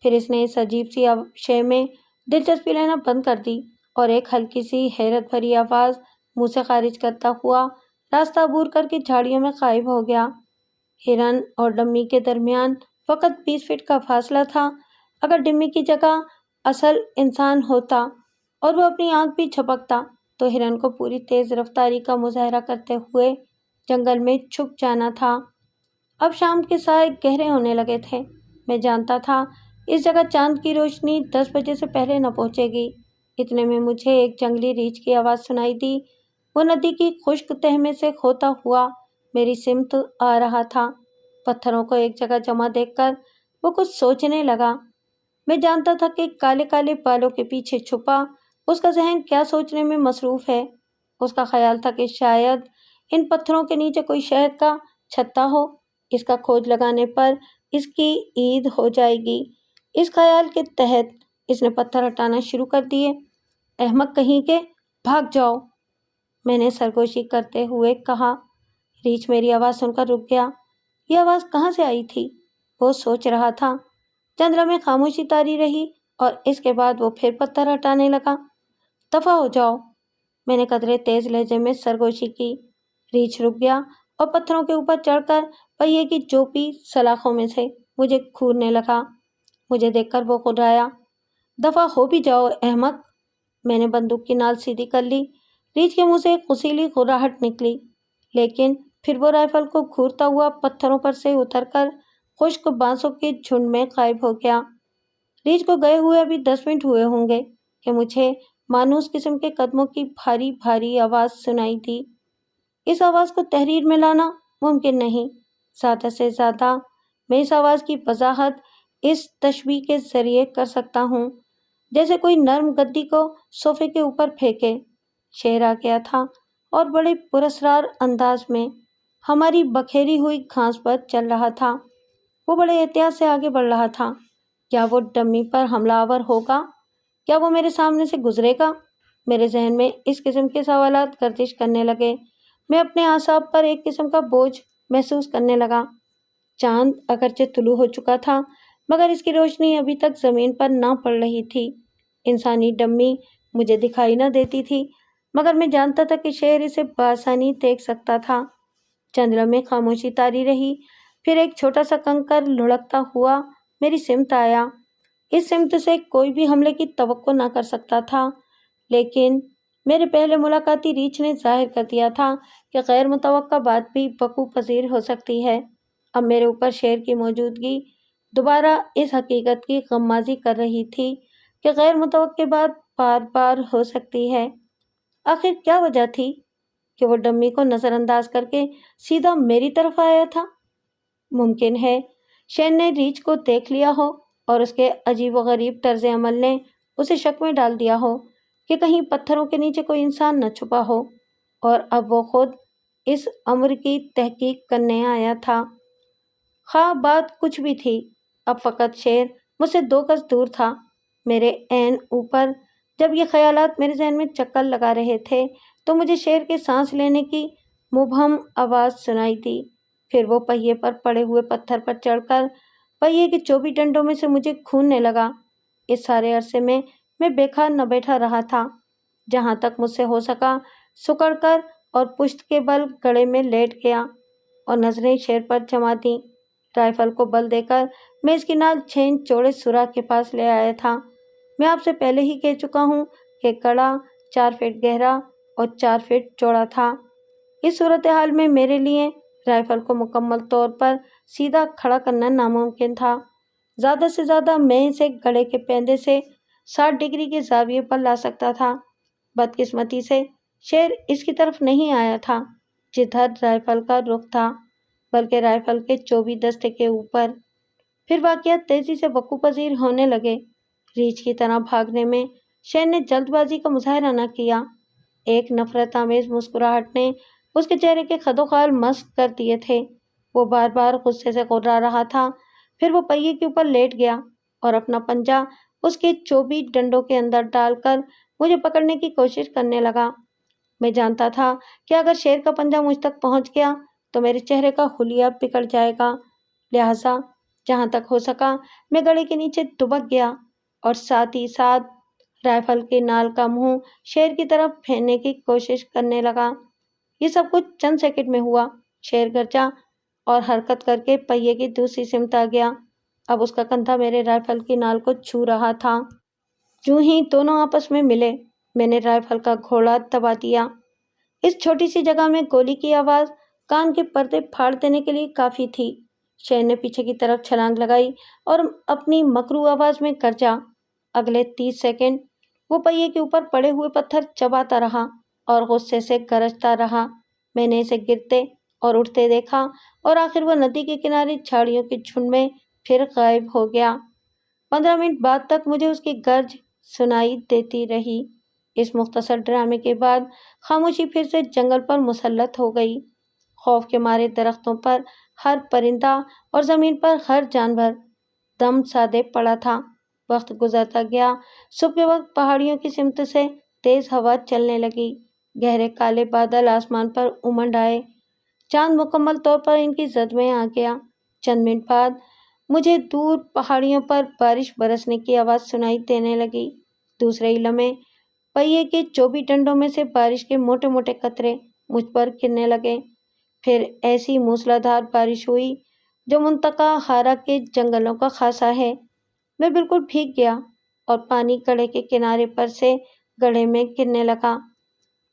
پھر اس نے اس عجیب سی شے میں دلچسپی لینا بند کر دی اور ایک ہلکی سی حیرت بھری آواز منہ سے خارج کرتا ہوا راستہ عبور کر کے جھاڑیوں میں غائب ہو گیا۔ ہرن اور ڈمی کے درمیان فقط 20 فٹ کا فاصلہ تھا۔ اگر ڈمی کی جگہ اصل انسان ہوتا اور وہ اپنی آنکھ بھی جھپکتا تو ہرن کو پوری تیز رفتاری کا مظاہرہ کرتے ہوئے جنگل میں چھپ جانا تھا۔ اب شام کے سائے گہرے ہونے لگے تھے۔ میں جانتا تھا اس جگہ چاند کی روشنی 10 بجے سے پہلے نہ پہنچے گی۔ اتنے میں مجھے ایک جنگلی ریچھ کی آواز سنائی دی۔ وہ ندی کی خشک تہہ میں سے کھوتا ہوا میری سمت آ رہا تھا۔ پتھروں کو ایک جگہ جمع دیکھ کر وہ کچھ سوچنے لگا۔ میں جانتا تھا کہ کالے کالے بالوں کے پیچھے چھپا اس کا ذہن کیا سوچنے میں مصروف ہے۔ اس کا خیال تھا کہ شاید ان پتھروں کے نیچے کوئی شہد کا چھتا ہو، اس کا کھوج لگانے پر اس کی عید ہو جائے گی۔ اس خیال کے تحت اس نے پتھر ہٹانا شروع کر دیے۔ احمق کہیں کے، بھاگ جاؤ، میں نے سرگوشی کرتے ہوئے کہا۔ ریچھ میری آواز سن کر رک گیا۔ یہ آواز کہاں سے آئی تھی؟ وہ سوچ رہا تھا۔ چندرا میں خاموشی طاری رہی اور اس کے بعد وہ پھر پتھر ہٹانے لگا۔ دفع ہو جاؤ، میں نے قدرے تیز لہجے میں سرگوشی کی۔ ریچھ رک گیا اور پتھروں کے اوپر چڑھ کر پہیے کی چوپی سلاخوں میں سے مجھے گھورنے لگا۔ مجھے دیکھ کر وہ گھبرایا۔ دفع ہو بھی جاؤ احمق، میں نے بندوق کی نال سیدھی کر لی۔ ریچھ کے منہ سے ایک غصیلی گھراہٹ نکلی، لیکن پھر وہ رائفل کو گھورتا ہوا پتھروں پر سے اتر کر خشک بانسوں کے جھنڈ میں غائب ہو گیا۔ ریچھ کو گئے ہوئے ابھی 10 منٹ ہوئے ہوں گے کہ مجھے مانوس قسم کے قدموں کی بھاری بھاری آواز سنائی دی۔ اس آواز کو تحریر میں لانا ممکن نہیں۔ زیادہ سے زیادہ میں اس آواز کی وضاحت اس تشبیہ کے ذریعے کر سکتا ہوں جیسے کوئی نرم گدی کو صوفے کے اوپر پھینکے۔ شیر آ گیا تھا اور بڑے پراسرار انداز میں ہماری بکھیری ہوئی گھاس پر چل رہا تھا۔ وہ بڑے احتیاط سے آگے بڑھ رہا تھا۔ کیا وہ ڈمی پر حملہ آور ہوگا؟ کیا وہ میرے سامنے سے گزرے گا؟ میرے ذہن میں اس قسم کے سوالات گردش کرنے لگے۔ میں اپنے اعصاب پر ایک قسم کا بوجھ محسوس کرنے لگا۔ چاند اگرچہ طلوع ہو چکا تھا مگر اس کی روشنی ابھی تک زمین پر نہ پڑ رہی تھی۔ انسانی ڈمی مجھے دکھائی نہ دیتی تھی مگر میں جانتا تھا کہ شیر اسے بآسانی دیکھ سکتا تھا۔ چندرا میں خاموشی طاری رہی۔ پھر ایک چھوٹا سا کنکر لڑھکتا ہوا میری سمت آیا۔ اس سمت سے کوئی بھی حملے کی توقع نہ کر سکتا تھا، لیکن میرے پہلے ملاقاتی ریچھ نے ظاہر کر دیا تھا کہ غیر متوقع بات بھی وقوع پذیر ہو سکتی ہے۔ اب میرے اوپر شیر کی موجودگی دوبارہ اس حقیقت کی غمازی کر رہی تھی کہ غیر متوقع بات بار بار ہو سکتی ہے۔ آخر کیا وجہ تھی کہ وہ ڈمی کو نظر انداز کر کے سیدھا میری طرف آیا تھا؟ ممکن ہے شیر نے ریچھ کو دیکھ لیا ہو اور اس کے عجیب و غریب طرز عمل نے اسے شک میں ڈال دیا ہو کہ کہیں پتھروں کے نیچے کوئی انسان نہ چھپا ہو، اور اب وہ خود اس امر کی تحقیق کرنے آیا تھا۔ خواہ بات کچھ بھی تھی، اب فقط شیر مجھ سے 2 گز دور تھا۔ میرے عین اوپر جب یہ خیالات میرے ذہن میں چکر لگا رہے تھے تو مجھے شیر کے سانس لینے کی مبہم آواز سنائی دی۔ پھر وہ پہیے پر پڑے ہوئے پتھر پر چڑھ کر پہیے کے 24 ڈنڈوں میں سے مجھے کھوننے لگا۔ اس سارے عرصے میں بے کھار نہ بیٹھا رہا تھا۔ جہاں تک مجھ سے ہو سکا سکڑ کر اور پشت کے بل گڑے میں لیٹ گیا اور نظریں شیر پر جما دیں۔ رائفل کو بل دے کر میں اس کی نال چھین چوڑے سوراخ کے پاس لے آیا تھا۔ میں آپ سے پہلے ہی کہہ چکا ہوں کہ گڑھا 4 فٹ گہرا اور 4 فٹ چوڑا تھا۔ اس صورتحال میں میرے لیے رائفل کو مکمل طور پر سیدھا کھڑا کرنا ناممکن تھا۔ زیادہ سے زیادہ میں اسے گڑھے کے پیندے سے 60 ڈگری کے زاویے پر لا سکتا تھا۔ بدقسمتی سے شیر اس کی طرف نہیں آیا تھا جدھر رائفل کا رخ تھا، بلکہ رائفل کے 24 دستے کے اوپر۔ پھر واقعات تیزی سے وقوع پذیر ہونے لگے۔ ریچھ کی طرح بھاگنے میں شیر نے جلد بازی کا مظاہرہ نہ کیا۔ ایک نفرت آمیز مسکراہٹ نے اس کے چہرے کے خد و خال مسخ کر دیے تھے۔ وہ بار بار غصے سے غرا رہا تھا۔ پھر وہ پہیے کے اوپر لیٹ گیا اور اپنا پنجہ اس کے 24 ڈنڈوں کے اندر ڈال کر مجھے پکڑنے کی کوشش کرنے لگا۔ میں جانتا تھا کہ اگر شیر کا پنجہ مجھ تک پہنچ گیا تو میرے چہرے کا حلیہ بگڑ جائے گا، لہٰذا جہاں تک ہو سکا میں گڑھے کے نیچے دبک گیا اور ساتھ ہی ساتھ رائفل کے نال کا منہ شیر کی طرف پھیرنے کی کوشش کرنے لگا۔ یہ سب کچھ چند سیکنڈ میں ہوا۔ شیر گرجا اور حرکت کر کے پہیے کی دوسری سمت آ گیا۔ اب اس کا کندھا میرے رائفل کی نال کو چھو رہا تھا۔ جو ہی دونوں آپس میں ملے، میں نے رائفل کا گھوڑا دبا دیا۔ اس چھوٹی سی جگہ میں گولی کی آواز کان کے پردے پھاڑ دینے کے لیے کافی تھی۔ شیر نے پیچھے کی طرف چھلانگ لگائی اور اپنی مکروہ آواز میں گرجا۔ اگلے 30 سیکنڈ وہ پہیے کے اوپر پڑے ہوئے پتھر چباتا رہا اور غصے سے گرجتا رہا۔ میں نے اسے گرتے اور اٹھتے دیکھا اور آخر وہ ندی کے کنارے جھاڑیوں کے جھنڈ میں پھر غائب ہو گیا۔ 15 منٹ بعد تک مجھے اس کی گرج سنائی دیتی رہی۔ اس مختصر ڈرامے کے بعد خاموشی پھر سے جنگل پر مسلط ہو گئی۔ خوف کے مارے درختوں پر ہر پرندہ اور زمین پر ہر جانور دم سادے پڑا تھا۔ وقت گزرتا گیا۔ صبح کے وقت پہاڑیوں کی سمت سے تیز ہوا چلنے لگی۔ گہرے کالے بادل آسمان پر امنڈ آئے۔ چاند مکمل طور پر ان کی زد میں آ گیا۔ چند منٹ بعد مجھے دور پہاڑیوں پر بارش برسنے کی آواز سنائی دینے لگی۔ دوسرے ہی لمحے پہیے کے 24 ڈنڈوں میں سے بارش کے موٹے موٹے قطرے مجھ پر گرنے لگے۔ پھر ایسی موسلادھار بارش ہوئی جو منطقہ ہارا کے جنگلوں کا خاصہ ہے۔ میں بالکل بھیگ گیا اور پانی گڑھے کے کنارے پر سے گڑھے میں گرنے لگا۔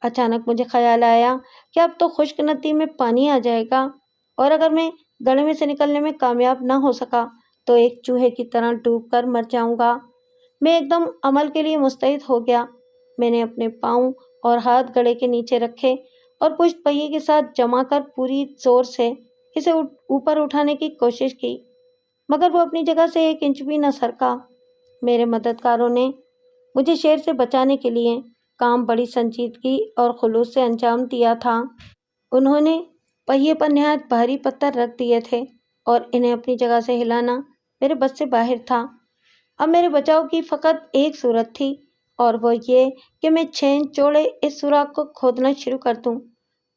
اچانک مجھے خیال آیا کہ اب تو خشک ندی میں پانی آ جائے گا، اور اگر میں گڑھے میں سے نکلنے میں کامیاب نہ ہو سکا تو ایک چوہے کی طرح ڈوب کر مر جاؤں گا۔ میں ایک دم عمل کے لیے مستعد ہو گیا۔ میں نے اپنے پاؤں اور ہاتھ گڑھے کے نیچے رکھے اور پشت پہیے کے ساتھ جما کر پوری زور سے اسے اوپر اٹھانے کی کوشش کی، مگر وہ اپنی جگہ سے 1 انچ بھی نہ سرکا۔ میرے مددگاروں نے مجھے شیر سے بچانے کے لیے کام بڑی سنجیدگی اور خلوص سے انجام دیا تھا۔ انہوں نے پہیے پر نہایت بھاری پتھر رکھ دیے تھے اور انہیں اپنی جگہ سے ہلانا میرے بس سے باہر تھا۔ اب میرے بچاؤ کی فقط ایک صورت تھی، اور وہ یہ کہ میں 6 انچ چوڑے اس سوراخ کو کھودنا شروع کر دوں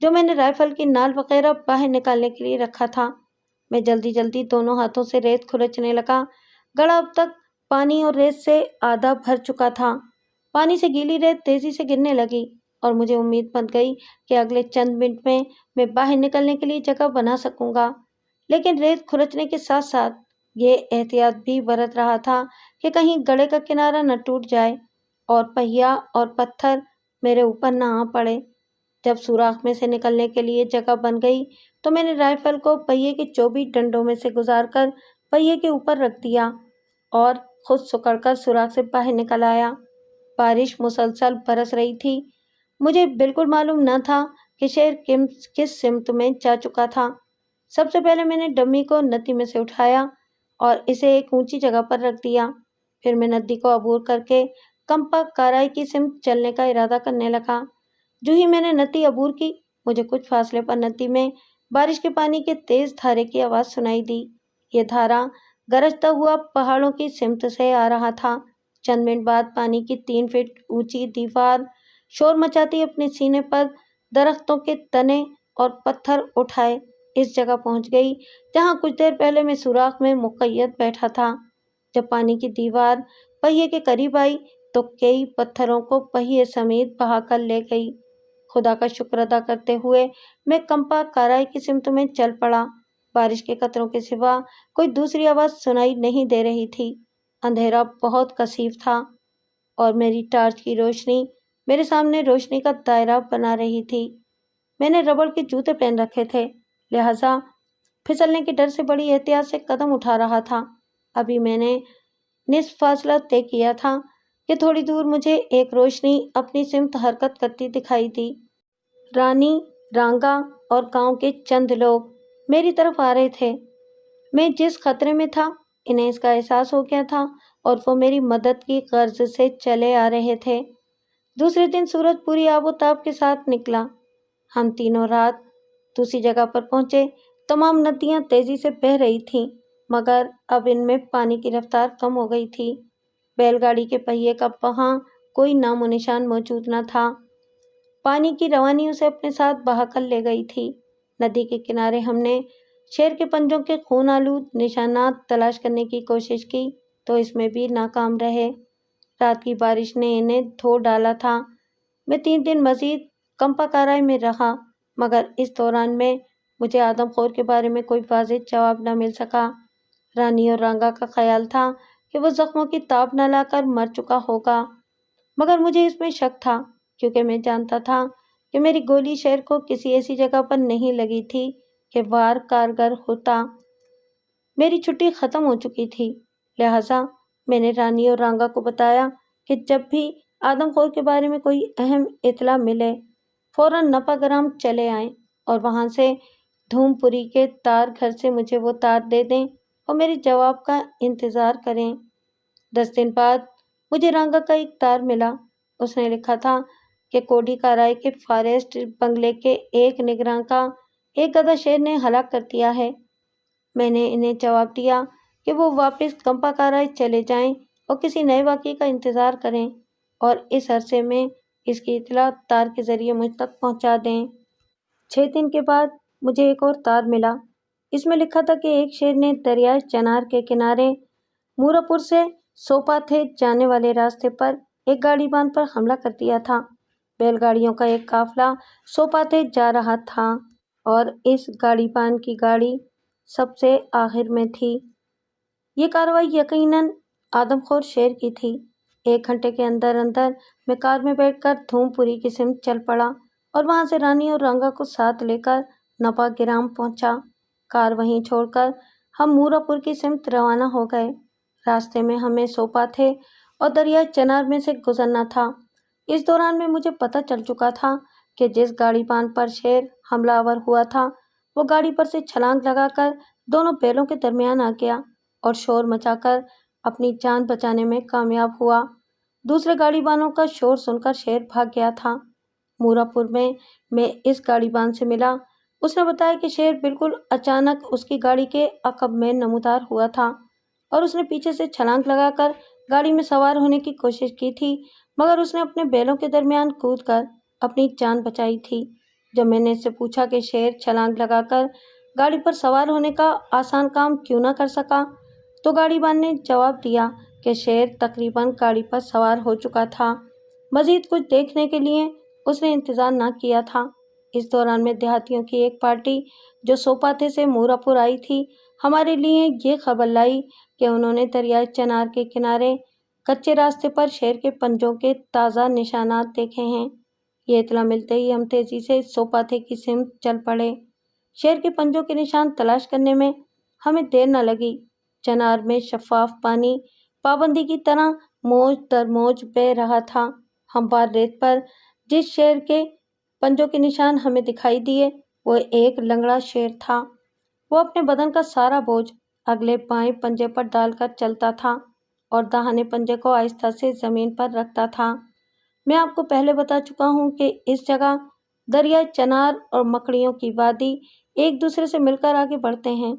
جو میں نے رائفل کی نال وغیرہ باہر نکالنے کے لیے رکھا تھا۔ میں جلدی جلدی دونوں ہاتھوں سے ریت کھرچنے لگا۔ گڑھا اب تک پانی اور ریت سے آدھا بھر چکا تھا۔ پانی سے گیلی ریت تیزی سے گرنے لگی اور مجھے امید بن گئی کہ اگلے چند منٹ میں باہر نکلنے کے لیے جگہ بنا سکوں گا، لیکن ریت کھرچنے کے ساتھ ساتھ یہ احتیاط بھی برت رہا تھا کہ کہیں گڑھے کا کنارہ نہ ٹوٹ جائے اور پہیا اور پتھر میرے اوپر نہ آ پڑے۔ جب سوراخ میں سے نکلنے کے لیے جگہ بن گئی تو میں نے رائفل کو پہیے کے 24 ڈنڈوں میں سے گزار کر پہیے کے اوپر رکھ دیا اور خود سکڑ کر سوراخ سے باہر نکل آیا۔ بارش مسلسل برس رہی تھی۔ مجھے بالکل معلوم نہ تھا کہ شیر کس سمت میں جا چکا تھا۔ سب سے پہلے میں نے ڈمی کو ندی میں سے اٹھایا اور اسے ایک اونچی جگہ پر رکھ دیا۔ پھر میں ندی کو عبور کر کے کمپا کارائی کی سمت چلنے کا ارادہ کرنے لگا۔ جو ہی میں نے ندی عبور کی، مجھے کچھ فاصلے پر ندی میں بارش کے پانی کے تیز دھارے کی آواز سنائی دی۔ یہ دھارا گرجتا ہوا پہاڑوں کی سمت سے آ رہا تھا۔ چند منٹ بعد پانی کی 3 فٹ اونچی دیوار شور مچاتی اپنے سینے پر درختوں کے تنے اور پتھر اٹھائے اس جگہ پہنچ گئی جہاں کچھ دیر پہلے میں سوراخ میں مقید بیٹھا تھا۔ جب پانی کی دیوار پہیے کے قریب آئی تو کئی پتھروں کو پہیے سمیت بہا کر لے گئی۔ خدا کا شکر ادا کرتے ہوئے میں کمپا کارائی کی سمت میں چل پڑا۔ بارش کے قطروں کے سوا کوئی دوسری آواز سنائی نہیں دے رہی تھی۔ اندھیرا بہت کثیف تھا اور میری ٹارچ کی روشنی میرے سامنے روشنی کا دائرہ بنا رہی تھی۔ میں نے ربڑ کے جوتے پہن رکھے تھے، لہٰذا پھسلنے کے ڈر سے بڑی احتیاط سے قدم اٹھا رہا تھا۔ ابھی میں نے نصف فاصلہ طے کیا تھا کہ تھوڑی دور مجھے ایک روشنی اپنی سمت حرکت کرتی دکھائی دی۔ رانی، رانگا اور گاؤں کے چند لوگ میری طرف آ رہے تھے۔ میں جس خطرے میں تھا انہیں اس کا احساس ہو گیا تھا اور وہ میری مدد کی غرض سے چلے آ رہے تھے۔ دوسرے دن سورج پوری آب و تاب کے ساتھ نکلا۔ ہم تینوں رات دوسری جگہ پر پہنچے۔ تمام ندیاں تیزی سے بہہ رہی تھیں مگر اب ان میں پانی کی رفتار کم ہو گئی تھی۔ بیل گاڑی کے پہیے کا وہاں کوئی نام و نشان موجود نہ تھا۔ پانی کی روانی اسے اپنے ساتھ بہا کر لے گئی تھی۔ ندی کے کنارے ہم نے شیر کے پنجوں کے خون آلود نشانات تلاش کرنے کی کوشش کی تو اس میں بھی ناکام رہے۔ رات کی بارش نے انہیں دھو ڈالا تھا۔ میں 3 دن مزید کمپا کارائی میں رہا مگر اس دوران میں مجھے آدم خور کے بارے میں کوئی واضح جواب نہ مل سکا۔ رانی اور رانگا کا خیال تھا کہ وہ زخموں کی تاب نہ لا کر مر چکا ہوگا مگر مجھے اس میں شک تھا کیونکہ میں جانتا تھا کہ میری گولی شیر کو کسی ایسی جگہ پر نہیں لگی تھی کہ وار کارگر ہوتا۔ میری چھٹی ختم ہو چکی تھی، لہٰذا میں نے رانی اور رانگا کو بتایا کہ جب بھی آدم خور کے بارے میں کوئی اہم اطلاع ملے فوراً نپا گرام چلے آئیں اور وہاں سے دھوم پوری کے تار گھر سے مجھے وہ تار دے دیں اور میرے جواب کا انتظار کریں۔ 10 دن بعد مجھے رانگا کا ایک تار ملا۔ اس نے لکھا تھا کہ کوڈی کارائی کے فارسٹ بنگلے کے ایک نگراں کا ایک گدھا شیر نے ہلاک کر دیا ہے۔ میں نے انہیں جواب دیا کہ وہ واپس کمپا کارائی چلے جائیں اور کسی نئے واقعے کا انتظار کریں اور اس عرصے میں اس کی اطلاع تار کے ذریعے مجھ تک پہنچا دیں۔ 6 دن کے بعد مجھے ایک اور تار ملا۔ اس میں لکھا تھا کہ ایک شیر نے دریائے چنار کے کنارے موراپور سے سوپاتھے جانے والے راستے پر ایک گاڑی بان پر حملہ کر دیا تھا۔ بیل گاڑیوں کا ایک قافلہ سوپاتھے جا رہا تھا اور اس گاڑی بان کی گاڑی سب سے آخر میں تھی۔ یہ کارروائی یقیناً آدم خور شیر کی تھی۔ 1 گھنٹے کے اندر اندر میں کار میں بیٹھ کر دھوم پوری کی سمت چل پڑا اور وہاں سے رانی اور رانگا کو ساتھ لے کر نپا گرام پہنچا۔ کار وہیں چھوڑ کر ہم موراپور کی سمت روانہ ہو گئے۔ راستے میں ہمیں سوپاتھے اور دریائے چنار میں سے گزرنا تھا۔ اس دوران میں مجھے پتہ چل چکا تھا کہ جس گاڑی بان پر شیر حملہ آور ہوا تھا وہ گاڑی پر سے چھلانگ لگا کر دونوں بیلوں کے درمیان آ گیا اور شور مچا کر اپنی جان بچانے میں کامیاب ہوا۔ دوسرے گاڑی بانوں کا شور سن کر شیر بھاگ گیا تھا۔ موراپور میں اس گاڑی بان سے ملا۔ اس نے بتایا کہ شیر بالکل اچانک اس کی گاڑی کے عقب میں نمودار ہوا تھا اور اس نے پیچھے سے چھلانگ لگا کر گاڑی میں سوار ہونے کی کوشش کی تھی مگر اس نے اپنے بیلوں کے درمیان کود کر اپنی جان بچائی تھی۔ جب میں نے اس سے پوچھا کہ شیر چھلانگ لگا کر گاڑی پر سوار ہونے کا آسان کام کیوں نہ کر سکا تو گاڑی بان نے جواب دیا کہ شیر تقریباً گاڑی پر سوار ہو چکا تھا، مزید کچھ دیکھنے کے لیے اس نے انتظار نہ کیا تھا۔ اس دوران میں دیہاتیوں کی ایک پارٹی جو سوپاتھے سے موراپور آئی تھی ہمارے لیے یہ خبر لائی کہ انہوں نے دریائے چنار کے کنارے کچے راستے پر شیر کے پنجوں کے تازہ نشانات دیکھے ہیں۔ یہ اطلاع ملتے ہی ہم تیزی سے سوپاتھے کی سمت چل پڑے۔ شیر کے پنجوں کے نشان تلاش کرنے میں ہمیں دیر نہ لگی۔ چنار میں شفاف پانی پابندی کی طرح موج در موج بہہ رہا تھا۔ ہموار ریت پر جس شیر کے پنجوں کے نشان ہمیں دکھائی دیے وہ ایک لنگڑا شیر تھا۔ وہ اپنے بدن کا سارا بوجھ اگلے بائیں پنجے پر ڈال کر چلتا تھا اور داہنے پنجے کو آہستہ سے زمین پر رکھتا تھا۔ میں آپ کو پہلے بتا چکا ہوں کہ اس جگہ دریائے چنار اور مکڑیوں کی وادی ایک دوسرے سے مل کر آگے بڑھتے ہیں۔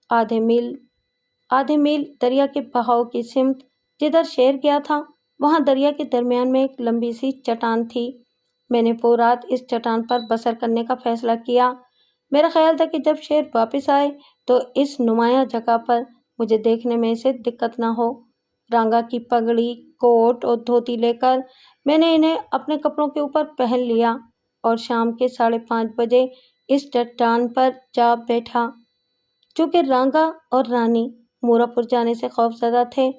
آدھے میل دریا کے بہاؤ کی سمت جدھر شیر گیا تھا، وہاں دریا کے درمیان میں ایک لمبی سی چٹان تھی۔ میں نے پوری رات اس چٹان پر بسر کرنے کا فیصلہ کیا۔ میرا خیال تھا کہ جب شیر واپس آئے تو اس نمایاں جگہ پر مجھے دیکھنے میں اسے دقت نہ ہو۔ رانگا کی پگڑی، کوٹ اور دھوتی لے کر میں نے انہیں اپنے کپڑوں کے اوپر پہن لیا اور شام کے 5:30 بجے اس چٹان پر جا بیٹھا۔ چونکہ رانگا اور رانی مورا پور جانے سے خوف زدہ تھے،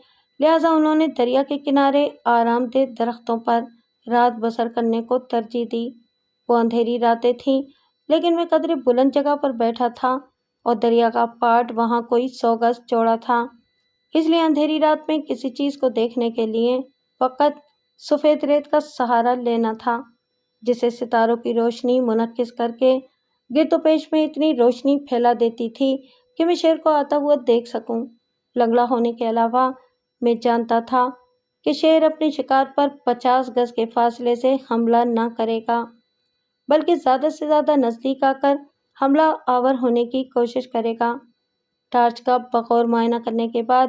لہٰذا انہوں نے دریا کے کنارے آرام دہ درختوں پر رات بسر کرنے کو ترجیح دی۔ وہ اندھیری راتیں تھیں، لیکن میں قدرے بلند جگہ پر بیٹھا تھا اور دریا کا پاٹ وہاں کوئی 100 گز چوڑا تھا، اس لیے اندھیری رات میں کسی چیز کو دیکھنے کے لیے فقط سفید ریت کا سہارا لینا تھا، جسے ستاروں کی روشنی منعکس کر کے گرد و پیش میں اتنی روشنی پھیلا دیتی تھی کہ میں شیر کو آتا ہوا دیکھ سکوں۔ لنگڑا ہونے کے علاوہ میں جانتا تھا کہ شیر اپنے شکار پر 50 گز کے فاصلے سے حملہ نہ کرے گا، بلکہ زیادہ سے زیادہ نزدیک آ کر حملہ آور ہونے کی کوشش کرے گا۔ ٹارچ کا بغور معائنہ کرنے کے بعد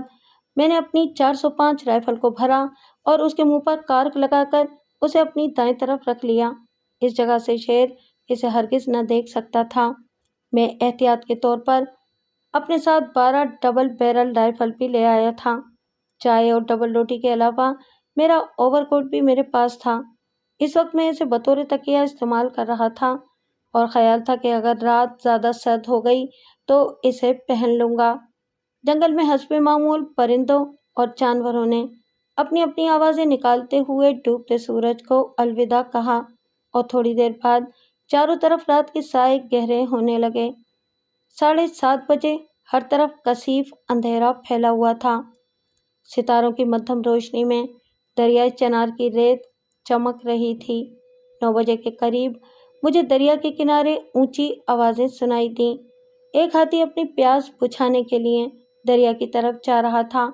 میں نے اپنی 405 رائفل کو بھرا اور اس کے منہ پر کارک لگا کر اسے اپنی دائیں طرف رکھ لیا۔ اس جگہ سے شیر اسے ہرگز نہ دیکھ سکتا تھا۔ میں احتیاط کے طور پر اپنے ساتھ 12 ڈبل بیرل رائفل بھی لے آیا تھا۔ چائے اور ڈبل روٹی کے علاوہ میرا اوور کوٹ بھی میرے پاس تھا۔ اس وقت میں اسے بطور تکیہ استعمال کر رہا تھا اور خیال تھا کہ اگر رات زیادہ سرد ہو گئی تو اسے پہن لوں گا۔ جنگل میں حسب معمول پرندوں اور جانوروں نے اپنی اپنی آوازیں نکالتے ہوئے ڈوبتے سورج کو الوداع کہا اور تھوڑی دیر بعد چاروں طرف رات کے سائے گہرے ہونے لگے۔ 7:30 بجے ہر طرف کثیف اندھیرا پھیلا ہوا تھا۔ ستاروں کی مدھم روشنی میں دریائے چنار کی ریت چمک رہی تھی۔ 9 بجے کے قریب مجھے دریا کے کنارے اونچی آوازیں سنائی دیں۔ ایک ہاتھی اپنی پیاس بجھانے کے لیے دریا کی طرف جا رہا تھا۔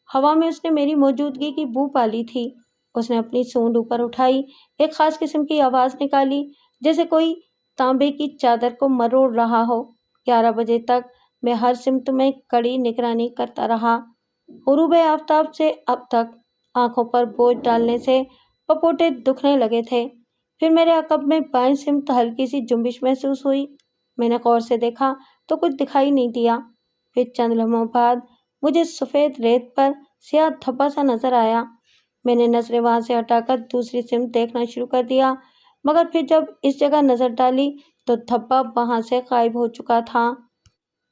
ہوا میں اس نے میری موجودگی کی بو پالی تھی۔ اس نے اپنی سونڈ اوپر اٹھائی، ایک خاص قسم کی آواز نکالی جیسے کوئی تانبے کی چادر کو مروڑ رہا ہو۔ 11 بجے تک میں ہر سمت میں کڑی نگرانی کرتا رہا۔ غروب آفتاب سے اب تک آنکھوں پر بوجھ ڈالنے سے پپوٹے دکھنے لگے تھے۔ پھر میرے عقب میں بائیں سمت ہلکی سی جنبش محسوس ہوئی۔ میں نے غور سے دیکھا تو کچھ دکھائی نہیں دیا۔ پھر چند لمحوں بعد مجھے سفید ریت پر سیاہ دھبا سا نظر آیا۔ میں نے نظریں وہاں سے ہٹا کر دوسری سمت دیکھنا شروع کر دیا، مگر پھر جب اس جگہ نظر ڈالی تو دھبا وہاں سے غائب ہو چکا تھا۔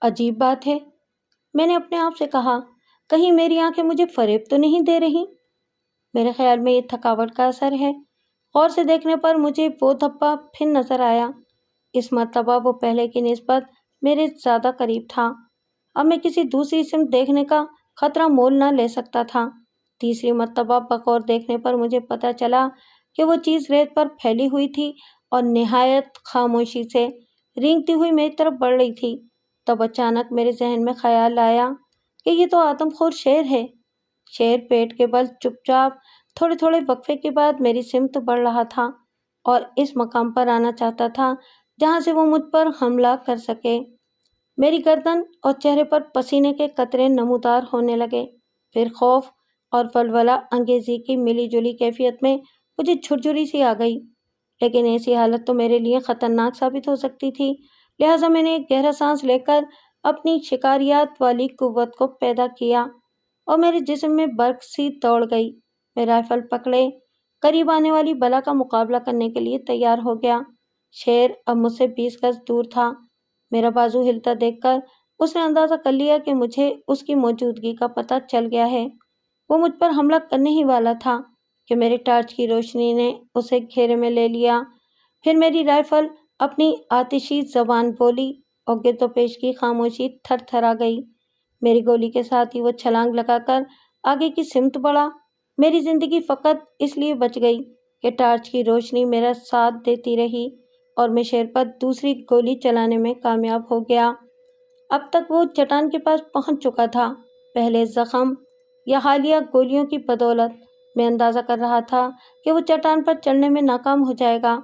عجیب بات ہے، میں نے اپنے آپ سے کہا، کہیں میری آنکھیں مجھے فریب تو نہیں دے رہی؟ میرے خیال میں یہ تھکاوٹ کا اثر ہے۔ غور سے دیکھنے پر مجھے وہ دھبا پھر نظر آیا۔ اس مرتبہ وہ پہلے کی نسبت میرے زیادہ قریب تھا۔ اب میں کسی دوسری سمت دیکھنے کا خطرہ مول نہ لے سکتا تھا۔ تیسری مرتبہ بغور دیکھنے پر مجھے پتہ چلا کہ وہ چیز ریت پر پھیلی ہوئی تھی اور نہایت خاموشی سے رینگتی ہوئی میری طرف بڑھ رہی تھی۔ تب اچانک میرے ذہن میں خیال آیا کہ یہ تو آدم خور شیر ہے۔ شیر پیٹ کے بل چپ چاپ تھوڑے تھوڑے وقفے کے بعد میری سمت بڑھ رہا تھا اور اس مقام پر آنا چاہتا تھا جہاں سے وہ مجھ پر حملہ کر سکے۔ میری گردن اور چہرے پر پسینے کے قطرے نمودار ہونے لگے۔ پھر خوف اور ولولہ انگیزی کی ملی جلی کیفیت میں مجھے جھرجھری سی آ گئی، لیکن ایسی حالت تو میرے لیے خطرناک ثابت ہو سکتی تھی، لہٰذا میں نے ایک گہرا سانس لے کر اپنی شکاریات والی قوت کو پیدا کیا اور میرے جسم میں برق سی دوڑ گئی۔ میں رائفل پکڑے قریب آنے والی بلا کا مقابلہ کرنے کے لیے تیار ہو گیا۔ شیر اب مجھ سے 20 گز دور تھا۔ میرا بازو ہلتا دیکھ کر اس نے اندازہ کر لیا کہ مجھے اس کی موجودگی کا پتہ چل گیا ہے۔ وہ مجھ پر حملہ کرنے ہی والا تھا کہ میرے ٹارچ کی روشنی نے اسے گھیرے میں لے لیا۔ پھر میری رائفل اپنی آتشی زبان بولی اور گرد و پیش کی خاموشی تھر تھرا گئی۔ میری گولی کے ساتھ ہی وہ چھلانگ لگا کر آگے کی سمت بڑھا۔ میری زندگی فقط اس لیے بچ گئی کہ ٹارچ کی روشنی میرا ساتھ دیتی رہی اور میں شیر پر دوسری گولی چلانے میں کامیاب ہو گیا۔ اب تک وہ چٹان کے پاس پہنچ چکا تھا۔ پہلے زخم یا حالیہ گولیوں کی بدولت میں اندازہ کر رہا تھا کہ وہ چٹان پر چڑھنے میں ناکام ہو جائے گا۔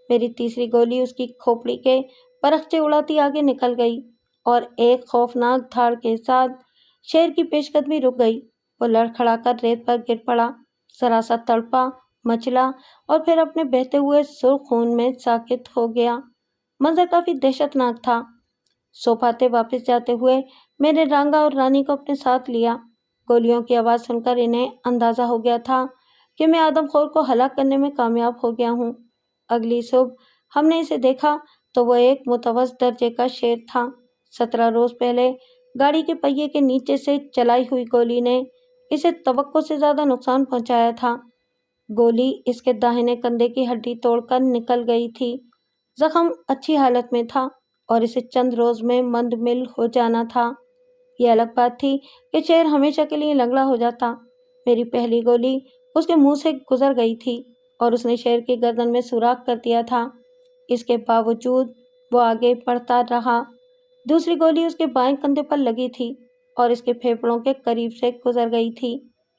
میری تیسری گولی اس کی کھوپڑی کے پرخچے اڑاتی آگے نکل گئی اور ایک خوفناک دھاڑ کے ساتھ شیر کی پیش قدمی رک گئی۔ وہ لڑکھڑا کر ریت پر گر پڑا، ذرا سا تڑپا، مچلا اور پھر اپنے بہتے ہوئے سرخ خون میں ساکت ہو گیا۔ منظر کافی دہشت ناک تھا۔ سوپاتے واپس جاتے ہوئے میں نے رانگا اور رانی کو اپنے ساتھ لیا۔ گولیوں کی آواز سن کر انہیں اندازہ ہو گیا تھا کہ میں آدم خور کو ہلاک کرنے میں کامیاب ہو گیا ہوں۔ اگلی صبح ہم نے اسے دیکھا تو وہ ایک متوسط درجے کا شیر تھا۔ 17 روز پہلے گاڑی کے پہیے کے نیچے سے چلائی ہوئی گولی نے اسے توقع سے زیادہ نقصان پہنچایا تھا۔ گولی اس کے داہنے کندھے کی ہڈی توڑ کر نکل گئی تھی۔ زخم اچھی حالت میں تھا اور اسے چند روز میں مندمل ہو جانا تھا۔ یہ الگ بات تھی کہ شیر ہمیشہ کے لیے لنگڑا ہو جاتا۔ میری پہلی گولی اس کے منہ سے گزر گئی تھی اور اس نے شیر کی گردن میں سوراخ کر دیا تھا۔ اس کے باوجود وہ آگے بڑھتا رہا۔ دوسری گولی اس کے بائیں کندھے پر لگی تھی اور اس کے پھیپھڑوں کے قریب سے گزر گئی تھی۔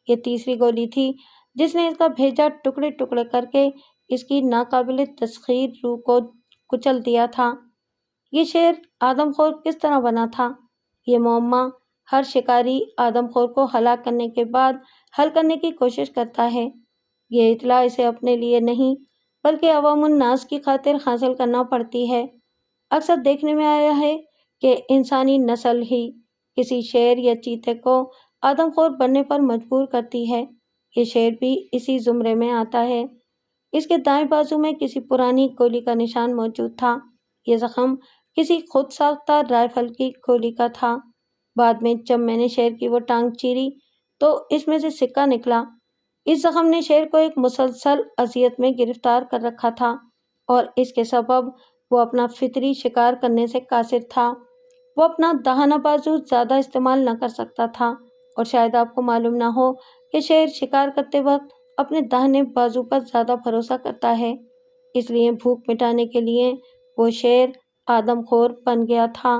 یہ تیسری گولی تھی جس نے اس کا بھیجا ٹکڑے ٹکڑے کر کے اس کی ناقابل تسخیر روح کو کچل دیا تھا۔ یہ شیر آدم خور کس طرح بنا تھا؟ یہ معمہ ہر شکاری آدم خور کو ہلاک کرنے کے بعد حل کرنے کی کوشش کرتا ہے۔ یہ اطلاع اسے اپنے لیے نہیں بلکہ عوام الناس کی خاطر حاصل کرنا پڑتی ہے۔ اکثر دیکھنے میں آیا ہے کہ انسانی نسل ہی کسی شیر یا چیتے کو آدم خور بننے پر مجبور کرتی ہے۔ یہ شیر بھی اسی زمرے میں آتا ہے۔ اس کے دائیں بازو میں کسی پرانی گولی کا نشان موجود تھا۔ یہ زخم کسی خود ساختہ رائفل کی گولی کا تھا۔ بعد میں جب میں نے شیر کی وہ ٹانگ چیری تو اس میں سے سکہ نکلا۔ اس زخم نے شیر کو ایک مسلسل اذیت میں گرفتار کر رکھا تھا اور اس کے سبب وہ اپنا فطری شکار کرنے سے قاصر تھا۔ وہ اپنا داہنا بازو زیادہ استعمال نہ کر سکتا تھا اور شاید آپ کو معلوم نہ ہو کہ شیر شکار کرتے وقت اپنے داہنے بازو پر زیادہ بھروسہ کرتا ہے۔ اس لیے بھوک مٹانے کے لیے وہ شیر آدم خور بن گیا تھا۔